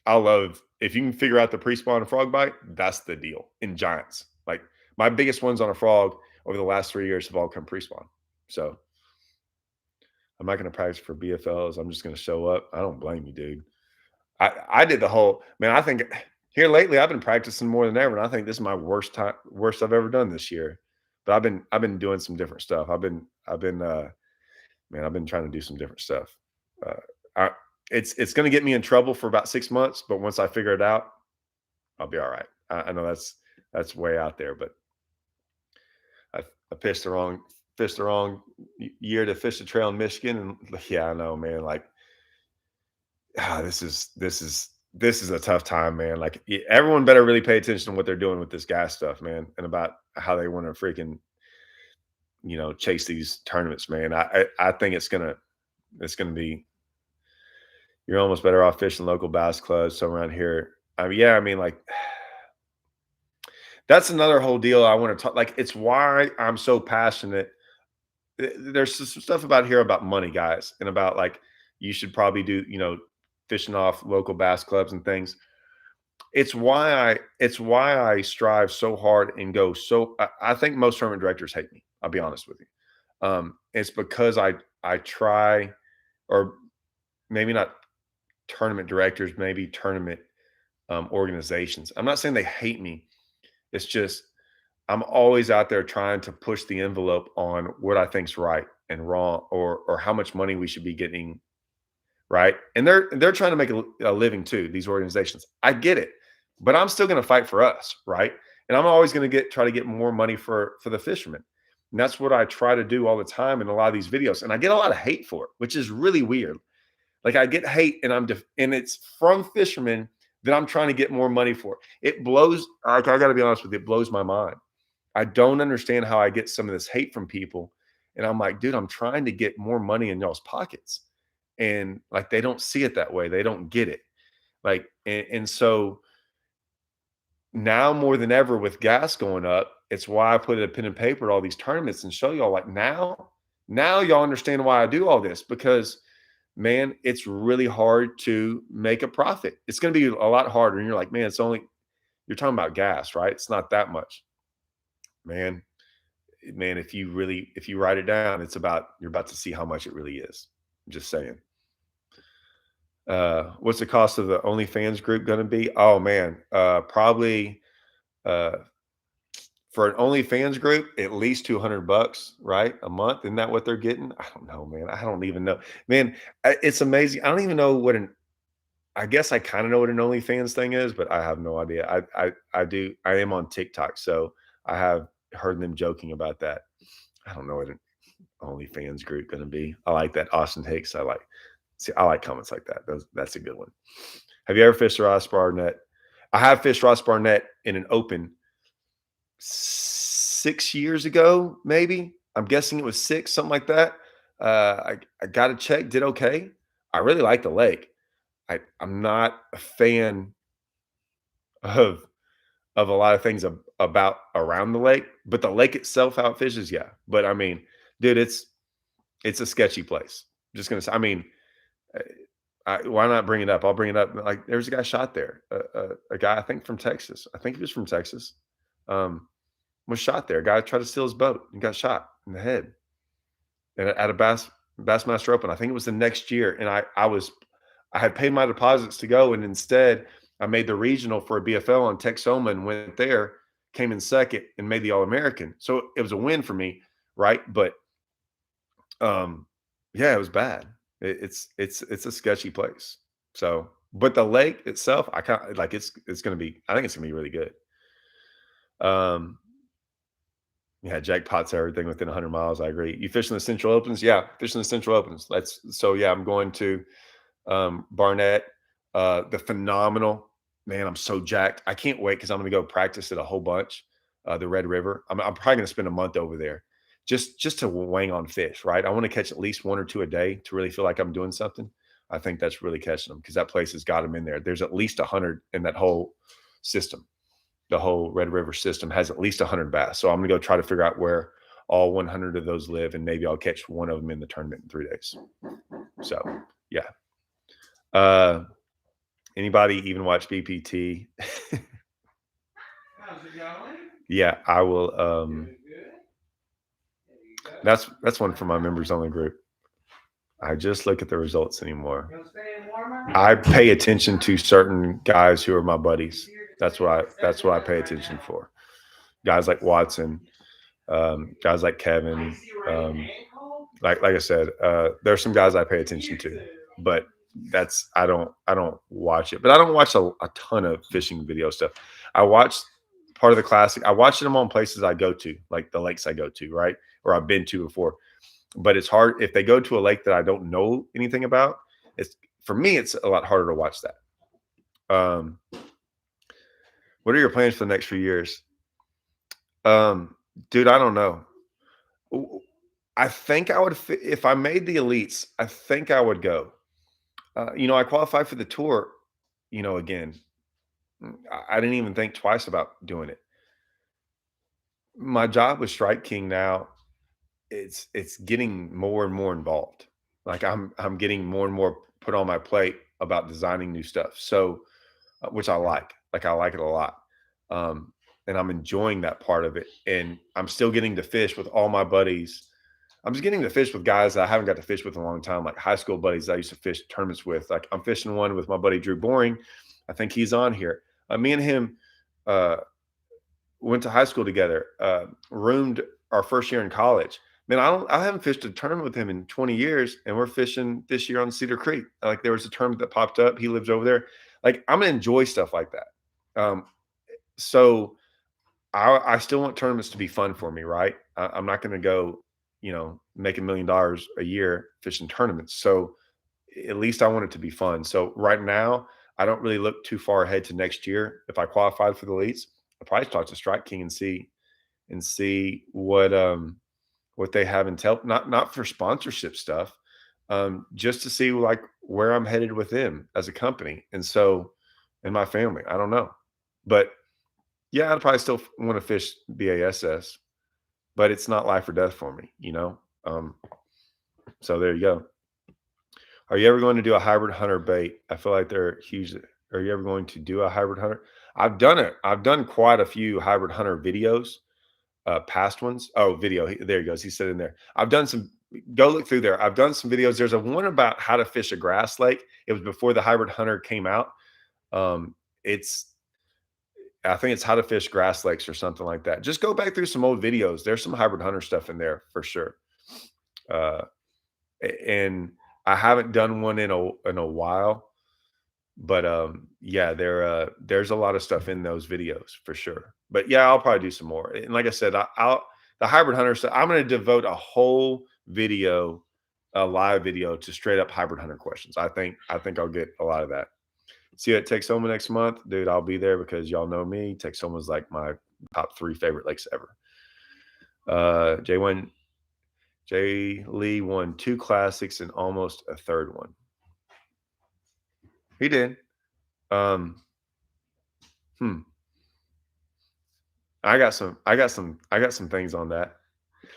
I love if you can figure out the pre-spawn frog bite. That's the deal in giants. Like my biggest ones on a frog over the last 3 years have all come pre-spawn. So I'm not going to practice for BFLs. I'm just going to show up. I don't blame you, dude. I did the whole man. I think here lately I've been practicing more than ever, and I think this is my worst I've ever done this year. But I've been doing some different stuff. Man, I've been trying to do some different stuff. Uh, I, it's going to get me in trouble for about 6 months, but once I figure it out, I'll be all right. I know that's way out there, but I fished the wrong year to fish the trail in Michigan, and yeah, I know, man. Like this is a tough time, man. Like everyone better really pay attention to what they're doing with this gas stuff, man, and about how they want to freaking chase these tournaments, man. I think it's gonna be you're almost better off fishing local bass clubs. So around here, I mean, yeah, I mean, like that's another whole deal I want to talk. Like, it's why I'm so passionate. There's some stuff about here about money, guys, and about like you should probably do, fishing off local bass clubs and things. It's why I strive so hard and go so. I think most tournament directors hate me. I'll be honest with you. It's because I try, or maybe not tournament directors, maybe tournament organizations. I'm not saying they hate me. It's just I'm always out there trying to push the envelope on what I think's right and wrong, or how much money we should be getting, right? And they're trying to make a living too. These organizations, I get it, but I'm still going to fight for us, right? And I'm always going to try to get more money for the fishermen, and that's what I try to do all the time in a lot of these videos. And I get a lot of hate for it, which is really weird. Like I get hate, and and it's from fishermen that I'm trying to get more money for. It blows. Like I got to be honest with you, it blows my mind. I don't understand how I get some of this hate from people. And I'm like, dude, I'm trying to get more money in y'all's pockets. And like they don't see it that way. They don't get it. Like, and so now more than ever with gas going up, it's why I put a pen and paper at all these tournaments and show y'all like now y'all understand why I do all this, because man, it's really hard to make a profit. It's going to be a lot harder. And you're like, man, you're talking about gas, right? It's not that much, man. Man, if you write it down, you're about to see how much it really is. I'm just saying. What's the cost of the OnlyFans group going to be? Oh man, probably uh, for an OnlyFans group, at least $200, right, a month. Isn't that what they're getting? I don't know, man. I don't even know, man. It's amazing. I don't even know what an. I guess I kind of know what an OnlyFans thing is, but I have no idea. I do. I am on TikTok, so I have heard them joking about that. I don't know what an OnlyFans group going to be. I like that. Austin Hicks. I like comments like that. That's a good one. Have you ever fished a Ross Bar net? I have fished Ross Bar net in an open 6 years ago, maybe. I'm guessing it was 6, something like that. I got to check, did okay. I really like the lake. I'm not a fan of a lot of things about around the lake, but the lake itself outfishes, yeah. But I mean, dude, it's a sketchy place. Just gonna say, I mean, why not bring it up? I'll bring it up. Like, there's a guy shot there, a guy I think from Texas. I think he was from Texas. Was shot there. A guy tried to steal his boat and got shot in the head, and at a Bassmaster Open. I think it was the next year, and I had paid my deposits to go, and instead I made the regional for a BFL on Texoma and went there, came in second, and made the All American. So it was a win for me, right? But yeah, it was bad. It's a sketchy place. So, but the lake itself, I kind of like it's gonna be. I think it's gonna be really good. Um, yeah, jackpots everything within 100 miles. I agree. You fishing the Central Opens? Yeah, fishing the Central Opens. Yeah. I'm going to Barnett. The phenomenal, man. I'm so jacked. I can't wait because I'm going to go practice it a whole bunch. The Red River. I'm probably going to spend a month over there, just to wang on fish. Right. I want to catch at least 1 or 2 a day to really feel like I'm doing something. I think that's really catching them because that place has got them in there. There's at least 100 in that whole system. The whole Red River system has at least 100 bass. So I'm going to go try to figure out where all 100 of those live, and maybe I'll catch one of them in the tournament in 3 days. So, yeah. Anybody even watch BPT? How's it going? Yeah, I will. That's one for my members only group. I just look at the results anymore. I pay attention to certain guys who are my buddies. That's what I pay attention for. Guys like Watson, guys like Kevin. Like I said, there's some guys I pay attention to, but I don't watch it. But I don't watch a ton of fishing video stuff. I watch part of the classic. I watch them on places I go to, like the lakes I go to, right, or I've been to before. But it's hard if they go to a lake that I don't know anything about. It's for me, it's a lot harder to watch that. Um, what are your plans for the next few years? Um, Dude, I don't know. W- I think I would, if I made the elites, I think I would go. I qualified for the tour, again. I didn't even think twice about doing it. My job with Strike King now, it's getting more and more involved. Like I'm getting more and more put on my plate about designing new stuff. So, which I like. Like I like it a lot. Um, and I'm enjoying that part of it. And I'm still getting to fish with all my buddies. I'm just getting to fish with guys I haven't got to fish with in a long time, like high school buddies I used to fish tournaments with. Like I'm fishing one with my buddy Drew Boring. I think he's on here. Me and him uh, went to high school together, roomed our first year in college. Man, I haven't fished a tournament with him in 20 years, and we're fishing this year on Cedar Creek. Like there was a tournament that popped up. He lives over there. Like I'm gonna enjoy stuff like that. So I still want tournaments to be fun for me, right? I'm not gonna go, make $1 million a year fishing tournaments. So at least I want it to be fun. So right now, I don't really look too far ahead to next year. If I qualified for the elites, I'll probably talk to Strike King and see what they have in not for sponsorship stuff, just to see like where I'm headed with them as a company. And my family. I don't know. But yeah, I'd probably still want to fish BASS, but it's not life or death for me. So there you go. Are you ever going to do a hybrid hunter bait? I feel like they're huge. Are you ever going to do a hybrid hunter? I've done it. I've done quite a few hybrid hunter videos, past ones. Oh, video. There he goes. He said in there. I've done some. Go look through there. I've done some videos. There's a one about how to fish a grass lake. It was before the hybrid hunter came out. It's I think it's how to fish grass lakes or something like that. Just go back through some old videos. There's some hybrid hunter stuff in there for sure. Uh, and I haven't done one in a while, but yeah, there's a lot of stuff in those videos for sure. But yeah, I'll probably do some more. And like I said, I'll the hybrid hunter stuff. I'm going to devote a whole video, a live video to straight up hybrid hunter questions. I think I'll get a lot of that. See you at Texoma next month, dude. I'll be there because y'all know me. Texoma's like my top 3 favorite lakes ever. J1 Jay Lee won 2 classics and almost a third one. He did. Um, hmm. I got some things on that.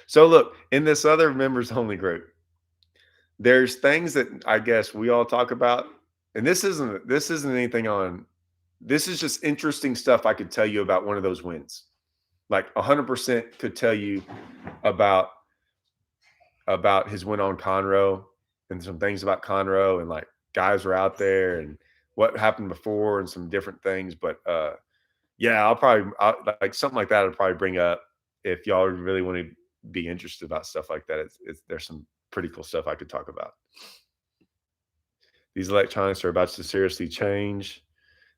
So look, in this other members only group, there's things that I guess we all talk about, and this isn't anything on. This is just interesting stuff I could tell you about one of those wins. Like 100% could tell you about his win on Conroe and some things about Conroe and like guys were out there and what happened before and some different things. But yeah, like something like that. I'll probably bring up if y'all really want to be interested about stuff like that. There's some pretty cool stuff I could talk about. These electronics are about to seriously change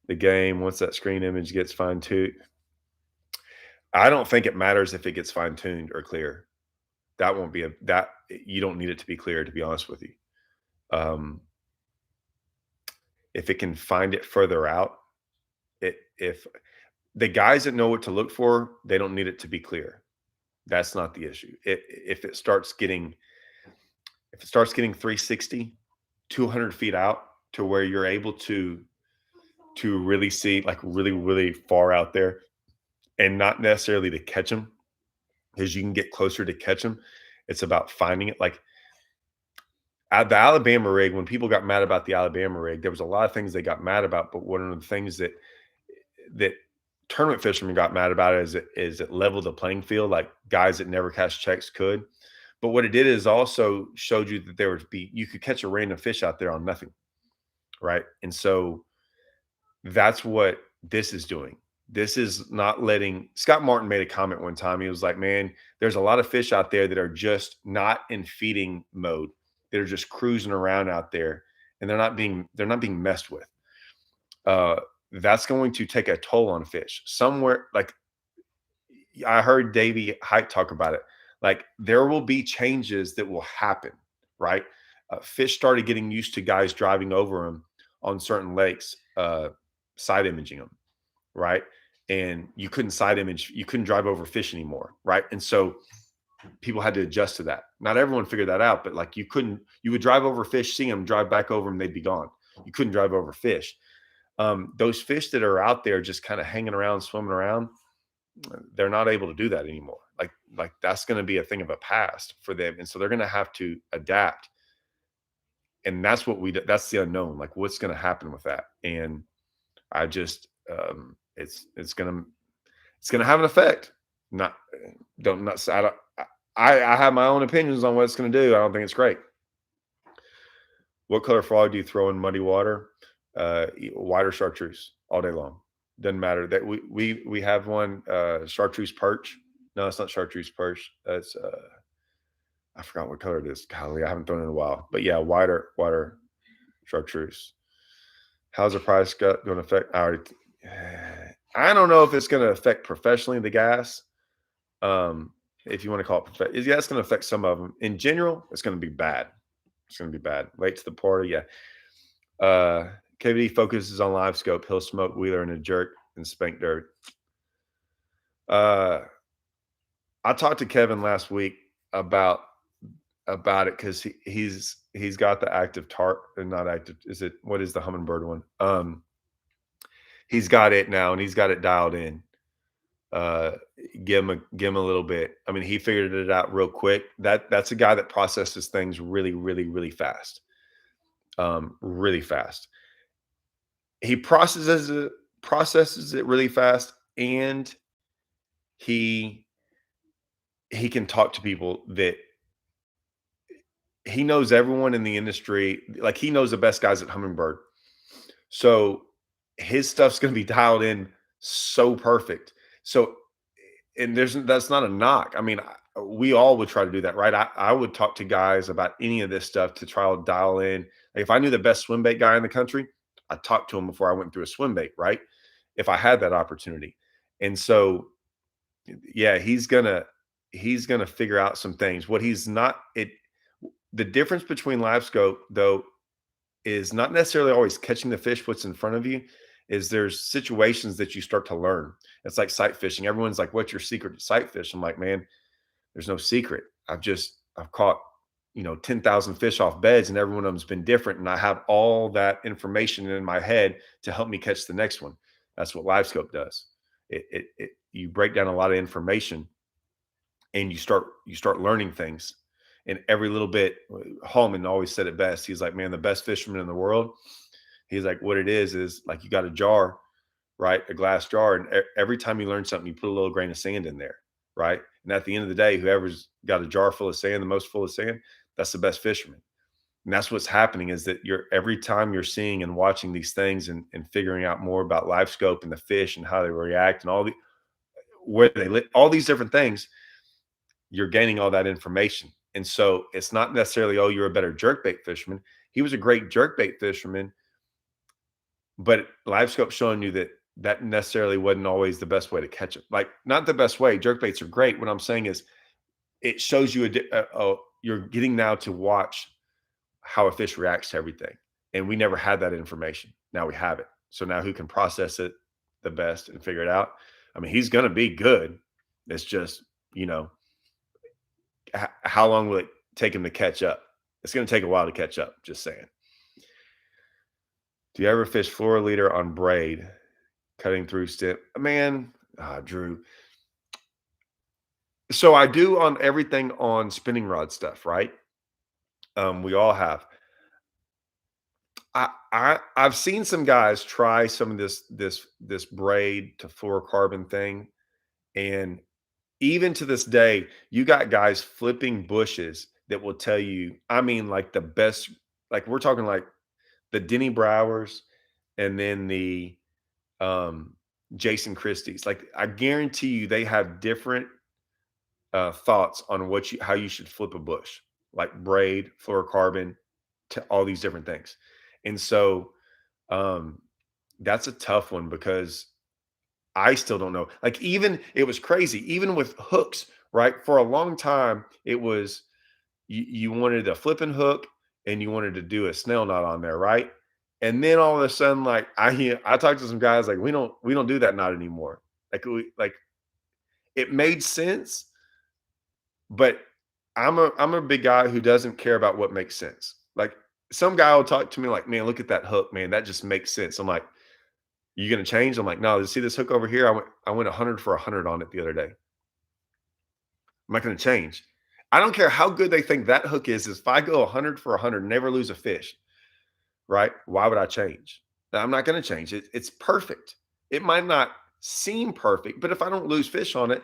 the game once that screen image gets fine tuned. I don't think it matters if it gets fine tuned or clear. That won't be that you don't need it to be clear, to be honest with you. Um, if it can find it further out, if the guys that know what to look for, they don't need it to be clear. That's not the issue. If it starts getting 360, 200 feet out to where you're able to really see like really, really far out there and not necessarily to catch them because you can get closer to catch them. It's about finding it. Like at the Alabama rig, when people got mad about the Alabama rig, there was a lot of things they got mad about. But one of the things that tournament fishermen got mad about it leveled the playing field. Like guys that never catch checks could. But what it did is also showed you that you could catch a random fish out there on nothing, right? And so that's what this is doing. This is not letting Scott Martin made a comment one time. He was like, man, there's a lot of fish out there that are just not in feeding mode. They're just cruising around out there and they're not being messed with. Uh, that's going to take a toll on fish. Somewhere like I heard Davey Hite talk about it. Like there will be changes that will happen, right? fish started getting used to guys driving over them on certain lakes, side imaging them, right? And you couldn't side image, you couldn't drive over fish anymore, right? And so people had to adjust to that. Not everyone figured that out, but like you couldn't, you would drive over fish, see them, drive back over them, they'd be gone. You couldn't drive over fish. Those fish that are out there just kind of hanging around, swimming around, they're not able to do that anymore. Like that's going to be a thing of a past for them, and so they're going to have to adapt. And that's what that's the unknown. Like what's going to happen with that? And I just it's gonna have an effect. Not don't not I don't I have my own opinions on what it's gonna do. I don't think it's great. What color frog do you throw in muddy water? White or chartreuse all day long. Doesn't matter. That we have one chartreuse perch. No, it's not chartreuse perch. That's I forgot what color it is. Golly, I haven't thrown it in a while. But yeah, whiter chartreuse. How's the price got going to affect? I don't know if it's going to affect professionally the gas. If you want to call it, yeah, it's going to affect some of them. In general, it's going to be bad. It's going to be bad. Late to the party, yeah. KVD focuses on live scope. He'll smoke wheeler in a jerk and spank dirt. I talked to Kevin last week about it because he's got the active tart and not active. What is the Hummingbird one? He's got it now and he's got it dialed in. Give him a little bit. I mean, he figured it out real quick. That's a guy that processes things really, really, really fast. Really fast. He processes it really fast, and he can talk to people that he knows everyone in the industry. Like he knows the best guys at Hummingbird. So his stuff's going to be dialed in so perfect. So, and that's not a knock. I mean, we all would try to do that, right? I would talk to guys about any of this stuff to try to dial in. Like if I knew the best swim bait guy in the country, I'd talk to him before I went through a swim bait, right? If I had that opportunity. And so, yeah, he's gonna figure out some things. What he's not the difference between live scope though is not necessarily always catching the fish what's in front of you. Is there's situations that you start to learn. It's like sight fishing. Everyone's like, what's your secret to sight fish? I'm like, man, there's no secret. I've caught 10,000 fish off beds, and every one of them's been different, and I have all that information in my head to help me catch the next one. That's what live scope does. You break down a lot of information, and you start learning things. And every little bit, Hallman always said it best. He's like, man, the best fisherman in the world. He's like, what it is like you got a jar, right? A glass jar. And every time you learn something, you put a little grain of sand in there, right? And at the end of the day, whoever's got a jar full of sand, the most full of sand, that's the best fisherman. And that's what's happening is that every time you're seeing and watching these things and figuring out more about live scope and the fish and how they react and where they live, all these different things, you're gaining all that information. And so it's not necessarily, oh, you're a better jerkbait fisherman. He was a great jerkbait fisherman, but live scope showing you that necessarily wasn't always the best way to catch it. Like not the best way. Jerkbaits are great. What I'm saying is it shows you you're getting now to watch how a fish reacts to everything. And we never had that information. Now we have it. So now who can process it the best and figure it out? I mean, he's going to be good. It's just, how long will it take him to catch up? It's going to take a while to catch up. Just saying. Do you ever fish floor leader on braid, cutting through stem? Man, Drew. So I do on everything on spinning rod stuff, right? We all have. I've seen some guys try some of this braid to fluorocarbon thing, and even to this day, you got guys flipping bushes that will tell you. I mean, like the best. Like we're talking like the Denny Browers, and then the Jason Christie's. Like I guarantee you, they have different thoughts on how you should flip a bush, like braid, fluorocarbon, to all these different things. And so that's a tough one because I still don't know. Like even it was crazy, even with hooks, right? For a long time, it was you wanted a flipping hook and you wanted to do a snail knot on there, right? And then all of a sudden, like I talked to some guys like we don't do that knot anymore. Like it made sense, but I'm a big guy who doesn't care about what makes sense. Like some guy will talk to me like, man, look at that hook, man. That just makes sense. I'm like, you gonna change? I'm like, no, you see this hook over here? I went 100 for 100 on it the other day. I'm not gonna change. I don't care how good they think that hook is. If I go 100 for 100, never lose a fish, right? Why would I change? I'm not gonna change it. It's perfect. It might not seem perfect, but if I don't lose fish on it,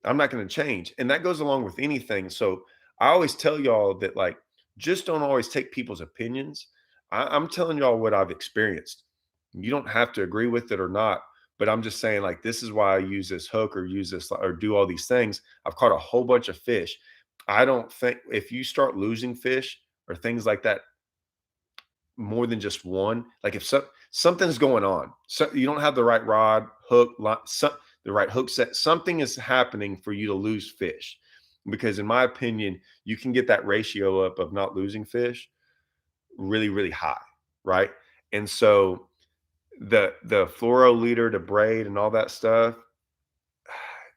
I'm not going to change. And that goes along with anything. So I always tell y'all that, like, just don't always take people's opinions. I'm telling y'all what I've experienced. You don't have to agree with it or not, but I'm just saying, like, this is why I use this hook or use this or do all these things. I've caught a whole bunch of fish. I don't think if you start losing fish or things like that, more than just one. Like if something's going on, so you don't have the right rod, hook, the right hook set, something is happening for you to lose fish. Because in my opinion, you can get that ratio up of not losing fish really, really high, right? And so the fluoro leader to braid and all that stuff,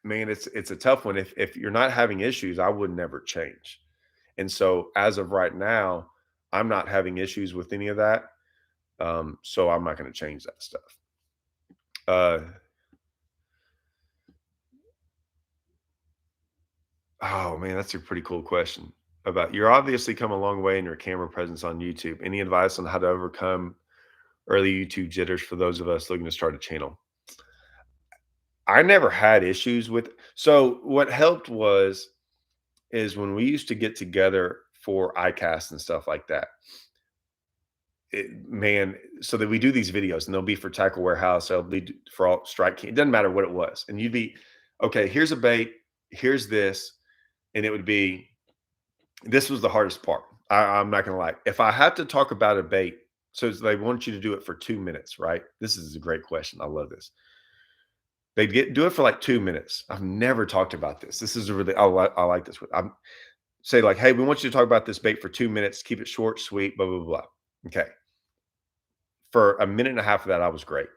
man, it's a tough one. If you're not having issues, I would never change. And so as of right now, I'm not having issues with any of that. So I'm not going to change that stuff. Uh, oh man, that's a pretty cool question. About you're obviously come a long way in your camera presence on YouTube. Any advice on how to overcome early YouTube jitters for those of us looking to start a channel? I never had issues with. So what helped was is when we used to get together for iCast and stuff like that. Man, so that we do these videos and they'll be for Tackle Warehouse, they'll be for all Strike King. It doesn't matter what it was, and you'd be okay. Here's a bait. Here's this, and it would be this was the hardest part. I'm not gonna lie. If I have to talk about a bait, they want you to do it for 2 minutes, right? This is a great question. I love this. They'd get do it for like 2 minutes. I've never talked about this. This is a really I like this. I'm say like, hey, we want you to talk about this bait for 2 minutes. Keep it short, sweet, blah blah blah. Okay. For a minute and a half of that, I was great.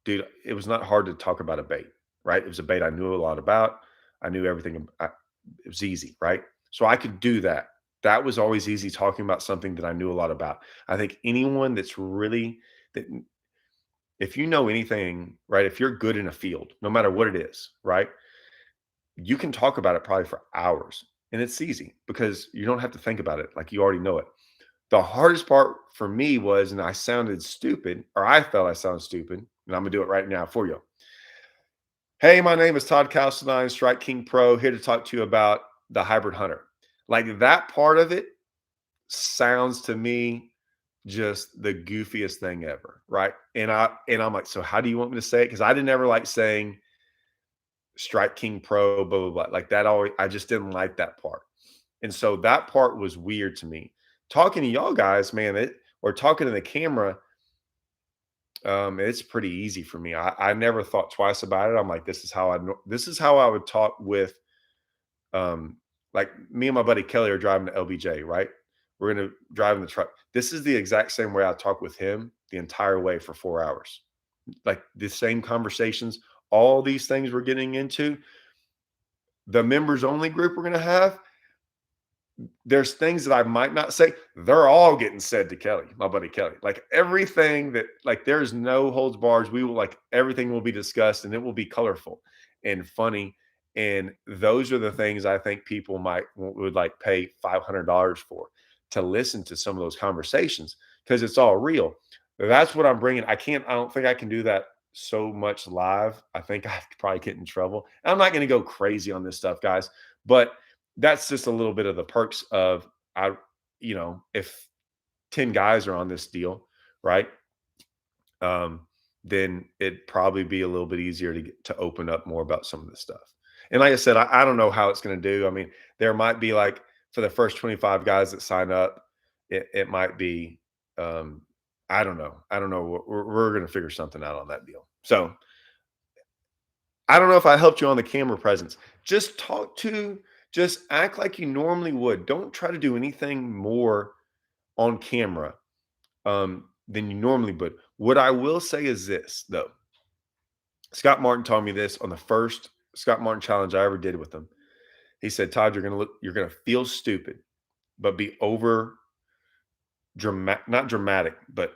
Dude, it was not hard to talk about a bait, right? It was a bait I knew a lot about. I knew everything. It was easy, right? So I could do that. That was always easy talking about something that I knew a lot about. I think anyone that's really that if you know anything, right? If you're good in a field, no matter what it is, right? You can talk about it probably for hours. And it's easy because you don't have to think about it. Like you already know it. The hardest part for me was, and I sounded stupid, or I felt I sounded stupid, and I'm gonna do it right now for you. Hey, my name is Todd Castledine, Strike King Pro, here to talk to you about the hybrid hunter. Like that part of it sounds to me just the goofiest thing ever, right? And I'm like, so how do you want me to say it? Because I didn't ever like saying Strike King Pro, blah blah blah. Like that always, I just didn't like that part. And so that part was weird to me. Talking to y'all guys, man, or talking to the camera, it's pretty easy for me. I never thought twice about it. I'm like, this is how I would talk with, um, like me and my buddy Kelly are driving to LBJ, right? We're gonna drive in the truck. This is the exact same way I talk with him the entire way for 4 hours. Like the same conversations, all these things we're getting into. The members only group we're gonna have, there's things that I might not say. They're all getting said to Kelly, my buddy Kelly. Like everything that, like, there's no holds bars. We will like everything will be discussed and it will be colorful and funny. And those are the things I think people would like pay $500 for to listen to some of those conversations because it's all real. That's what I'm bringing. I don't think I can do that so much live. I think I could probably get in trouble. I'm not going to go crazy on this stuff, guys, but that's just a little bit of the perks of if 10 guys are on this deal, right? Um, then it'd probably be a little bit easier to open up more about some of this stuff. And like I said, I don't know how it's going to do. I mean, there might be like for the first 25 guys that sign up, it might be I don't know. I don't know. We're going to figure something out on that deal. So I don't know if I helped you on the camera presence. Just act like you normally would. Don't try to do anything more. on camera than you normally would. What I will say is this, though. Scott Martin taught me this on the first Scott Martin challenge I ever did with him. He said, Todd, you're gonna feel stupid, but be over dramatic, not dramatic, but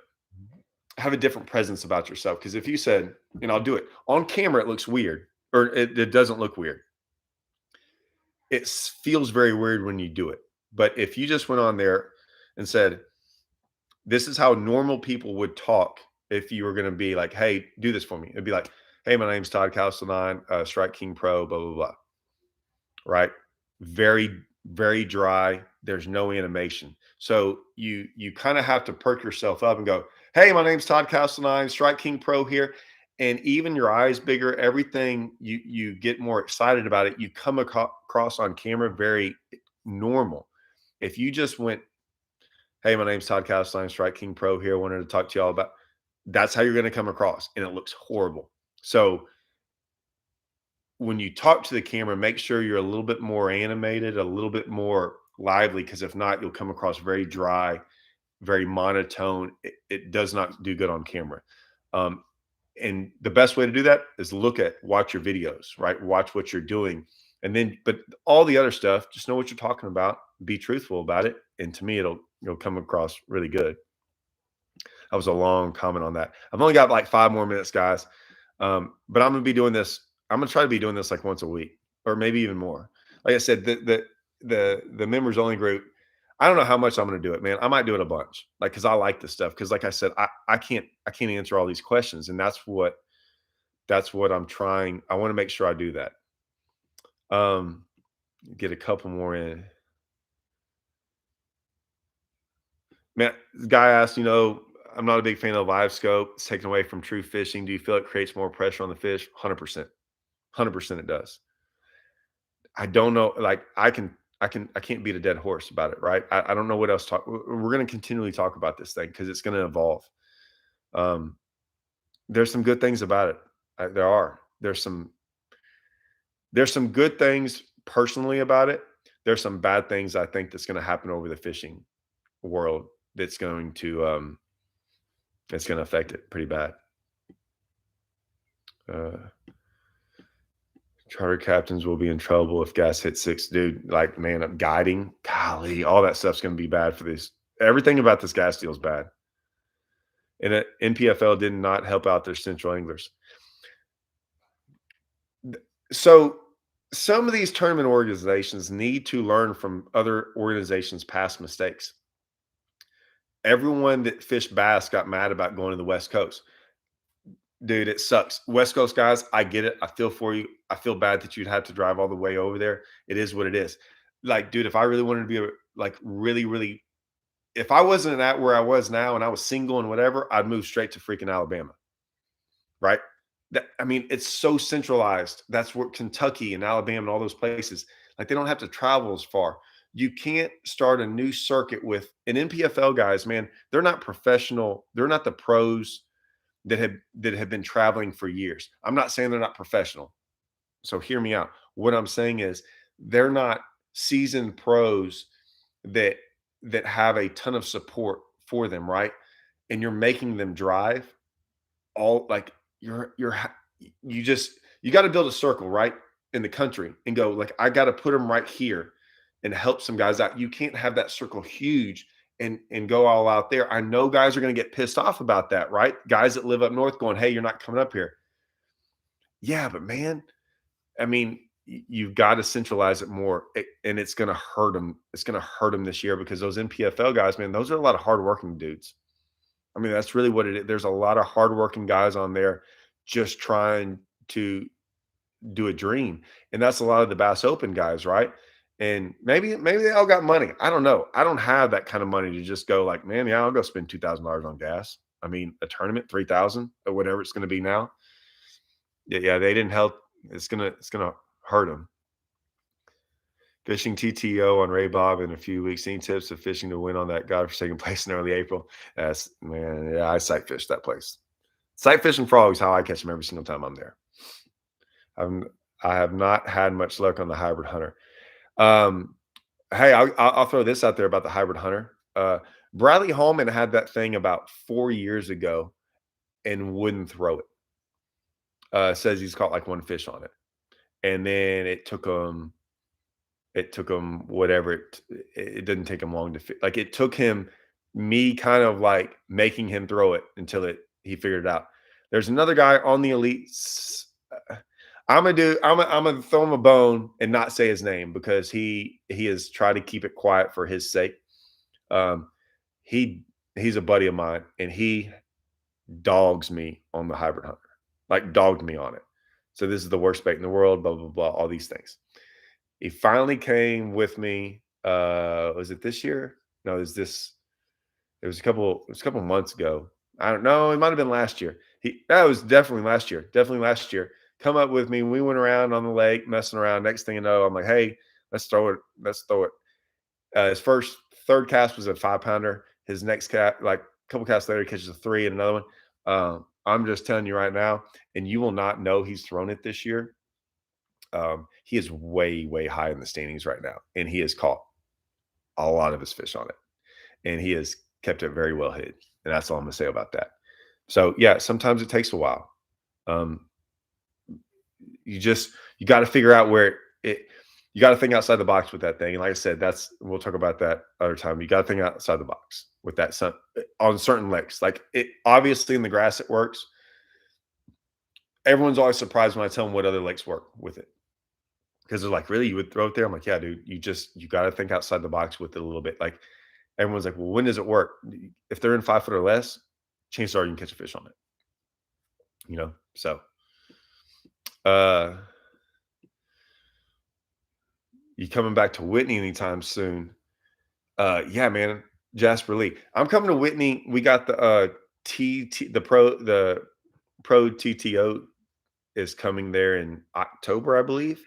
have a different presence about yourself. Because if you said, and I'll do it on camera, it looks weird, or it doesn't look weird. It feels very weird when you do it. But if you just went on there and said, this is how normal people would talk if you were going to be like, hey, do this for me. It'd be like, hey, my name's Todd Castledine, Strike King Pro, blah, blah, blah. Right? Very, very dry. There's no animation. So you kind of have to perk yourself up and go, hey, my name's Todd Castledine, Strike King Pro here. And even your eyes bigger, everything you get more excited about it. You come across on camera very normal. If you just went, hey, my name's Todd Castledine, Strike King Pro here. Wanted to talk to y'all about, that's how you're going to come across. And it looks horrible. So when you talk to the camera, make sure you're a little bit more animated, a little bit more lively, because if not, you'll come across very dry, very monotone. It does not do good on camera. And the best way to do that is watch your videos, right? Watch what you're doing. And then, but all the other stuff, just know what you're talking about, be truthful about it. And to me, you'll come across really good. That was a long comment on that. I've only got like 5 more minutes, guys. But I'm going to be doing this. I'm going to try to be doing this like once a week or maybe even more. Like I said, the members only group, I don't know how much I'm going to do it, man. I might do it a bunch, like, cause I like this stuff. Cause like I said, I can't answer all these questions. And that's what I'm trying. I want to make sure I do that. Get a couple more in. Man, the guy asked, I'm not a big fan of live scope. It's taken away from true fishing. Do you feel it creates more pressure on the fish? 100%. 100% it does. I don't know. Like I can't beat a dead horse about it, right? I don't know what else talk. We're going to continually talk about this thing because it's going to evolve. There's some good things about it. There's some good things personally about it. There's some bad things I think that's going to happen over the fishing world that's going to affect it pretty bad. Charter captains will be in trouble if gas hits 6. Dude, like, man, I'm guiding, golly, all that stuff's going to be bad for this. Everything about this gas deal is bad. And MPFL did not help out their central anglers. So some of these tournament organizations need to learn from other organizations' past mistakes. Everyone that fished bass got mad about going to the West Coast. Dude, it sucks. West Coast guys, I get it. I feel for you. I feel bad that you'd have to drive all the way over there. It is what it is. Like, dude, if I really wanted to be really, really, if I wasn't at where I was now and I was single and whatever, I'd move straight to freaking Alabama. Right? I mean, it's so centralized. That's where Kentucky and Alabama and all those places, like they don't have to travel as far. You can't start a new circuit with an MPFL guys, man. They're not professional. They're not the pros that have been traveling for years. I'm not saying they're not professional. So hear me out. What I'm saying is they're not seasoned pros that have a ton of support for them, right? And you're making them drive all like you got to build a circle, right? In the country and go like, I got to put them right here and help some guys out. You can't have that circle huge and go all out there. I know guys are going to get pissed off about that, right? Guys that live up north going, hey, you're not coming up here. Yeah, but man, I mean, you've got to centralize it more, and it's going to hurt them. It's going to hurt them this year because those MPFL guys, man, those are a lot of hardworking dudes. I mean, that's really what it is. There's a lot of hardworking guys on there just trying to do a dream, and that's a lot of the Bass Open guys, right? And maybe they all got money. I don't know. I don't have that kind of money to just go like, man, yeah, I'll go spend $2,000 on gas. I mean, a tournament, 3,000 or whatever it's going to be now. Yeah, they didn't help. It's gonna hurt them. Fishing TTO on Ray Bob in a few weeks. Any tips of fishing to win on that godforsaken place in early April? That's man, yeah, I sight fish that place. Sight fishing frogs, how I catch them every single time I'm there. I have not had much luck on the hybrid hunter. Hey, I'll throw this out there about the hybrid hunter. Bradley Hallman had that thing about 4 years ago and wouldn't throw it. Says he's caught like one fish on it. And then it took him whatever it didn't take him long to like it took him me kind of like making him throw it until he figured it out. There's another guy on the elites. I'm gonna throw him a bone and not say his name because he has tried to keep it quiet for his sake. Um, he's a buddy of mine and he dogs me on the hybrid hunter, like dogged me on it. So this is the worst bait in the world, blah, blah, blah, all these things. He finally came with me. Was it this year? No, it was a couple months ago. I don't know. It might have been last year. That was definitely last year. Definitely last year. Come up with me. We went around on the lake, messing around. Next thing you know, I'm like, hey, let's throw it. Let's throw it. His third cast was a 5-pounder. His next cat, like a couple casts later, he catches a 3 and another one. I'm just telling you right now, and you will not know he's thrown it this year. He is way, way high in the standings right now, and he has caught a lot of his fish on it, and he has kept it very well hid. And that's all I'm gonna say about that. So yeah, sometimes it takes a while. Um, you got to figure out where it. You got to think outside the box with that thing. And like I said, we'll talk about that other time. You got to think outside the box with that on certain lakes. Like it obviously in the grass it works. Everyone's always surprised when I tell them what other lakes work with it. Because they're like, really, you would throw it there? I'm like, yeah, dude, you got to think outside the box with it a little bit. Like everyone's like, well, when does it work? If they're in 5 foot or less, chances are you can catch a fish on it. So uh you coming back to Whitney anytime soon? Yeah, man, Jasper Lee. I'm coming to Whitney. We got the pro TTO is coming there in October, I believe.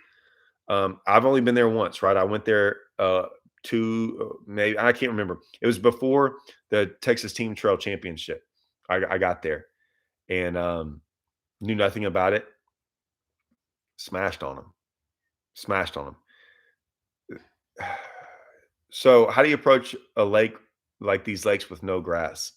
I've only been there once, right? I went there maybe I can't remember. It was before the Texas Team Trail Championship. I got there and knew nothing about it. Smashed on them. Smashed on them. So, how do you approach a lake like these lakes with no grass?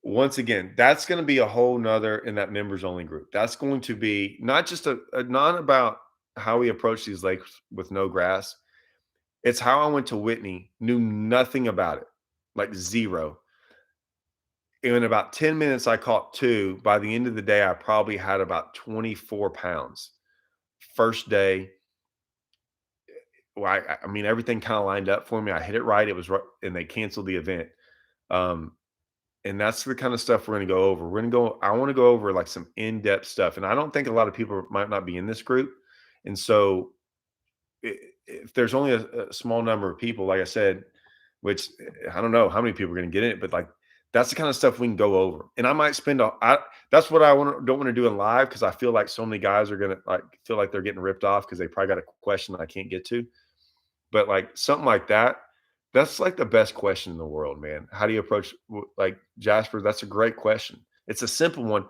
Once again, that's going to be a whole nother in that members only group. That's going to be not just not about how we approach these lakes with no grass. It's how I went to Whitney, knew nothing about it, like zero. In about 10 minutes, I caught 2. By the end of the day, I probably had about 24 pounds. First day, well, I mean, everything kind of lined up for me. I hit it right. It was right, and they canceled the event. Um, and that's the kind of stuff we're going to go over. I want to go over like some in-depth stuff. And I don't think a lot of people might not be in this group. And so if there's only a small number of people, like I said, which I don't know how many people are going to get in it, but like that's the kind of stuff we can go over. And I might that's what don't want to do in live because I feel like so many guys are going to like feel like they're getting ripped off because they probably got a question that I can't get to. But like something like that's like the best question in the world, man. How do you approach like Jasper? That's a great question. It's a simple one,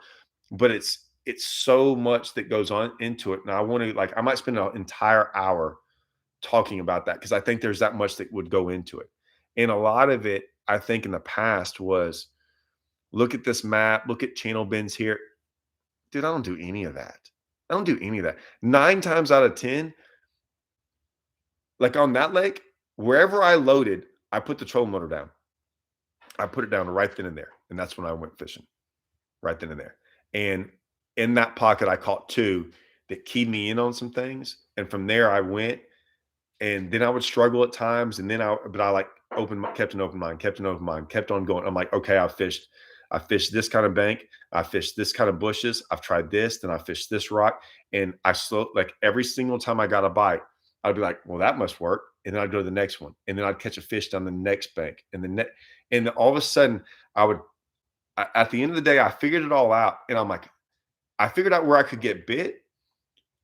but it's so much that goes on into it. And I might spend an entire hour talking about that because I think there's that much that would go into it. And a lot of it, I think in the past was look at this map, look at channel bends here. Dude, I don't do any of that. I don't do any of that. 9 times out of 10, like on that lake, wherever I loaded, I put the trolling motor down. I put it down right then and there. And that's when I went fishing right then and there. And in that pocket, I caught 2 that keyed me in on some things. And from there, I went and then I would struggle at times. And then I like kept an open mind, kept on going. I'm like, okay, I fished this kind of bank. I fished this kind of bushes. I've tried this. Then I fished this rock. And like every single time I got a bite, I'd be like, well, that must work. And then I'd go to the next one. And then I'd catch a fish down the next bank. And then all of a sudden at the end of the day, I figured it all out. And I'm like, I figured out where I could get bit.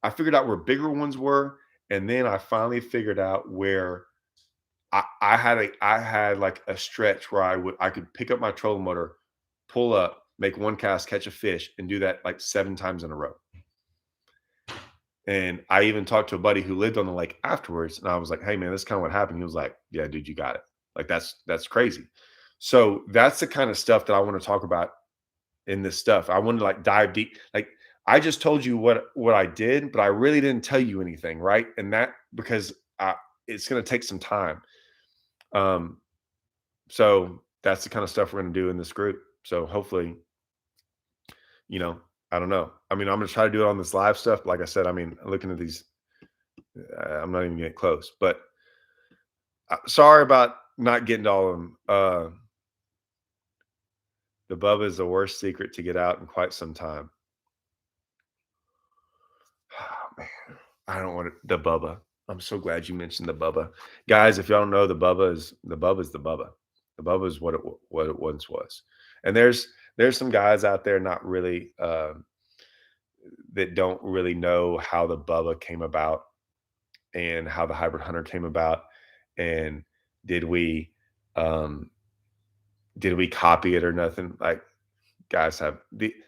I figured out where bigger ones were. And then I finally figured out where I had like a stretch where I could pick up my trolling motor, pull up, make one cast, catch a fish, and do that like 7 times in a row. And I even talked to a buddy who lived on the lake afterwards, and I was like, "Hey man, this is kind of what happened." He was like, "Yeah, dude, you got it." Like that's crazy. So that's the kind of stuff that I want to talk about in this stuff. I want to like dive deep. Like I just told you what I did, but I really didn't tell you anything, right? And that because it's going to take some time. Um, so that's the kind of stuff we're going to do in this group. So hopefully, you know, I don't know. I mean, I'm going to try to do it on this live stuff. Like I said, I mean, looking at these, I'm not even getting close. But sorry about not getting to all of them. The Bubba is the worst secret to get out in quite some time. Oh, man, I don't want the Bubba. I'm so glad you mentioned the Bubba, guys. If y'all don't know, the Bubba is the Bubba is the Bubba. The Bubba is what it once was. And there's some guys out there not really that don't really know how the Bubba came about and how the hybrid hunter came about, and did we um did we copy it or nothing? Like guys have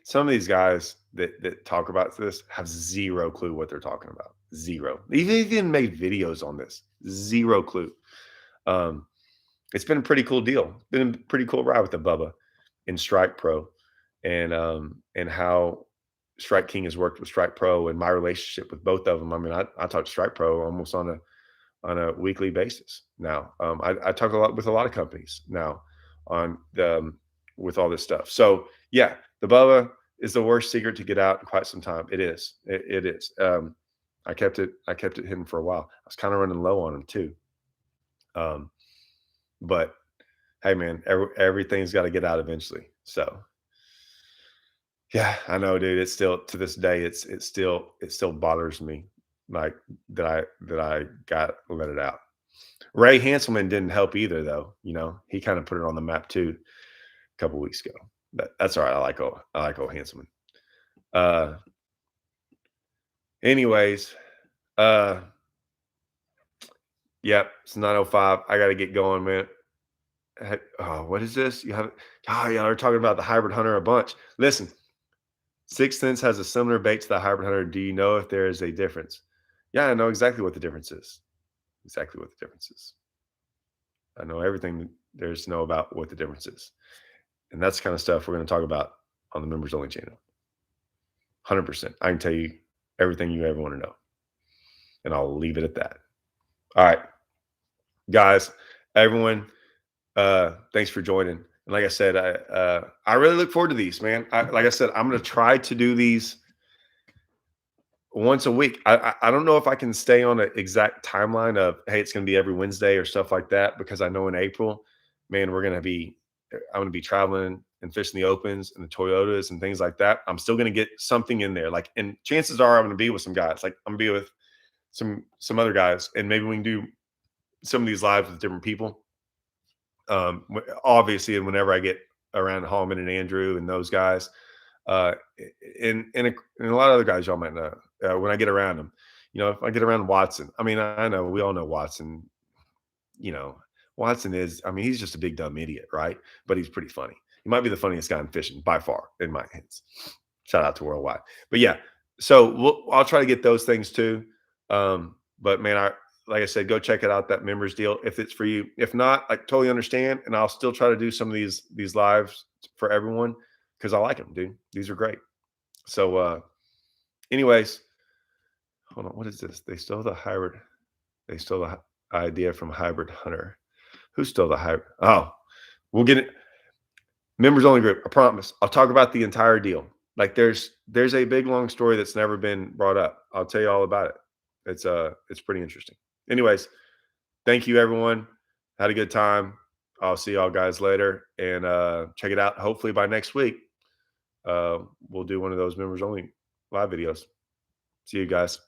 some of these guys that talk about this have zero clue what they're talking about. Zero. Even made videos on this. Zero clue. Um, it's been a pretty cool deal. It's been a pretty cool ride with the Bubba in Strike Pro, and how Strike King has worked with Strike Pro and my relationship with both of them. I mean, I talk to Strike Pro almost on a weekly basis now. I talk a lot with a lot of companies now on the with all this stuff. So yeah, the Bubba is the worst secret to get out in quite some time. It is. It is. I kept it hidden for a while. I was kind of running low on them too. Um, but hey, man, everything's got to get out eventually. So yeah, I know, dude. It's still to this day, it still bothers me like that I got let it out. Ray Hanselman didn't help either, though. You know, he kind of put it on the map too a couple weeks ago. But that's all right. I like old Hanselman. Uh, anyways, uh, yep, it's 9:05. I got to get going, man. Oh, what is this? You have oh yeah, we're talking about the hybrid hunter a bunch. Listen, Sixth Sense has a similar bait to the hybrid hunter. Do you know if there is a difference? Yeah, I know exactly what the difference is. Exactly what the difference is. I know everything there's to know about what the difference is. And that's the kind of stuff we're going to talk about on the members only channel. 100%. I can tell you everything you ever want to know. And I'll leave it at that. All right, guys, everyone, thanks for joining. And like I said, I really look forward to these, man. Like I said, I'm going to try to do these once a week. I don't know if I can stay on an exact timeline of, hey, it's going to be every Wednesday or stuff like that, because I know in April, man, I'm going to be traveling and fishing the opens and the Toyotas and things like that. I'm still going to get something in there. Like, and chances are I'm going to be with some guys. Like I'm going to be with some other guys, and maybe we can do some of these lives with different people. Obviously, and whenever I get around Hallman and Andrew and those guys, and a lot of other guys y'all might know, when I get around them, you know, if I get around Watson, I mean, I know we all know Watson, you know, Watson is, I mean, he's just a big dumb idiot, right? But he's pretty funny. He might be the funniest guy in fishing by far in my hands. Shout out to Worldwide. But yeah, so I'll try to get those things too. But man, like I said, go check it out, that members deal, if it's for you. If not, I totally understand, and I'll still try to do some of these lives for everyone because I like them, dude. These are great. So, anyways, hold on. What is this? They stole the hybrid. They stole the idea from Hybrid Hunter. Who stole the hybrid? Oh, we'll get it. Members only group. I promise. I'll talk about the entire deal. Like there's a big long story that's never been brought up. I'll tell you all about it. It's pretty interesting. Anyways, thank you everyone. Had a good time. I'll see y'all guys later, and check it out. Hopefully by next week, we'll do one of those members only live videos. See you guys.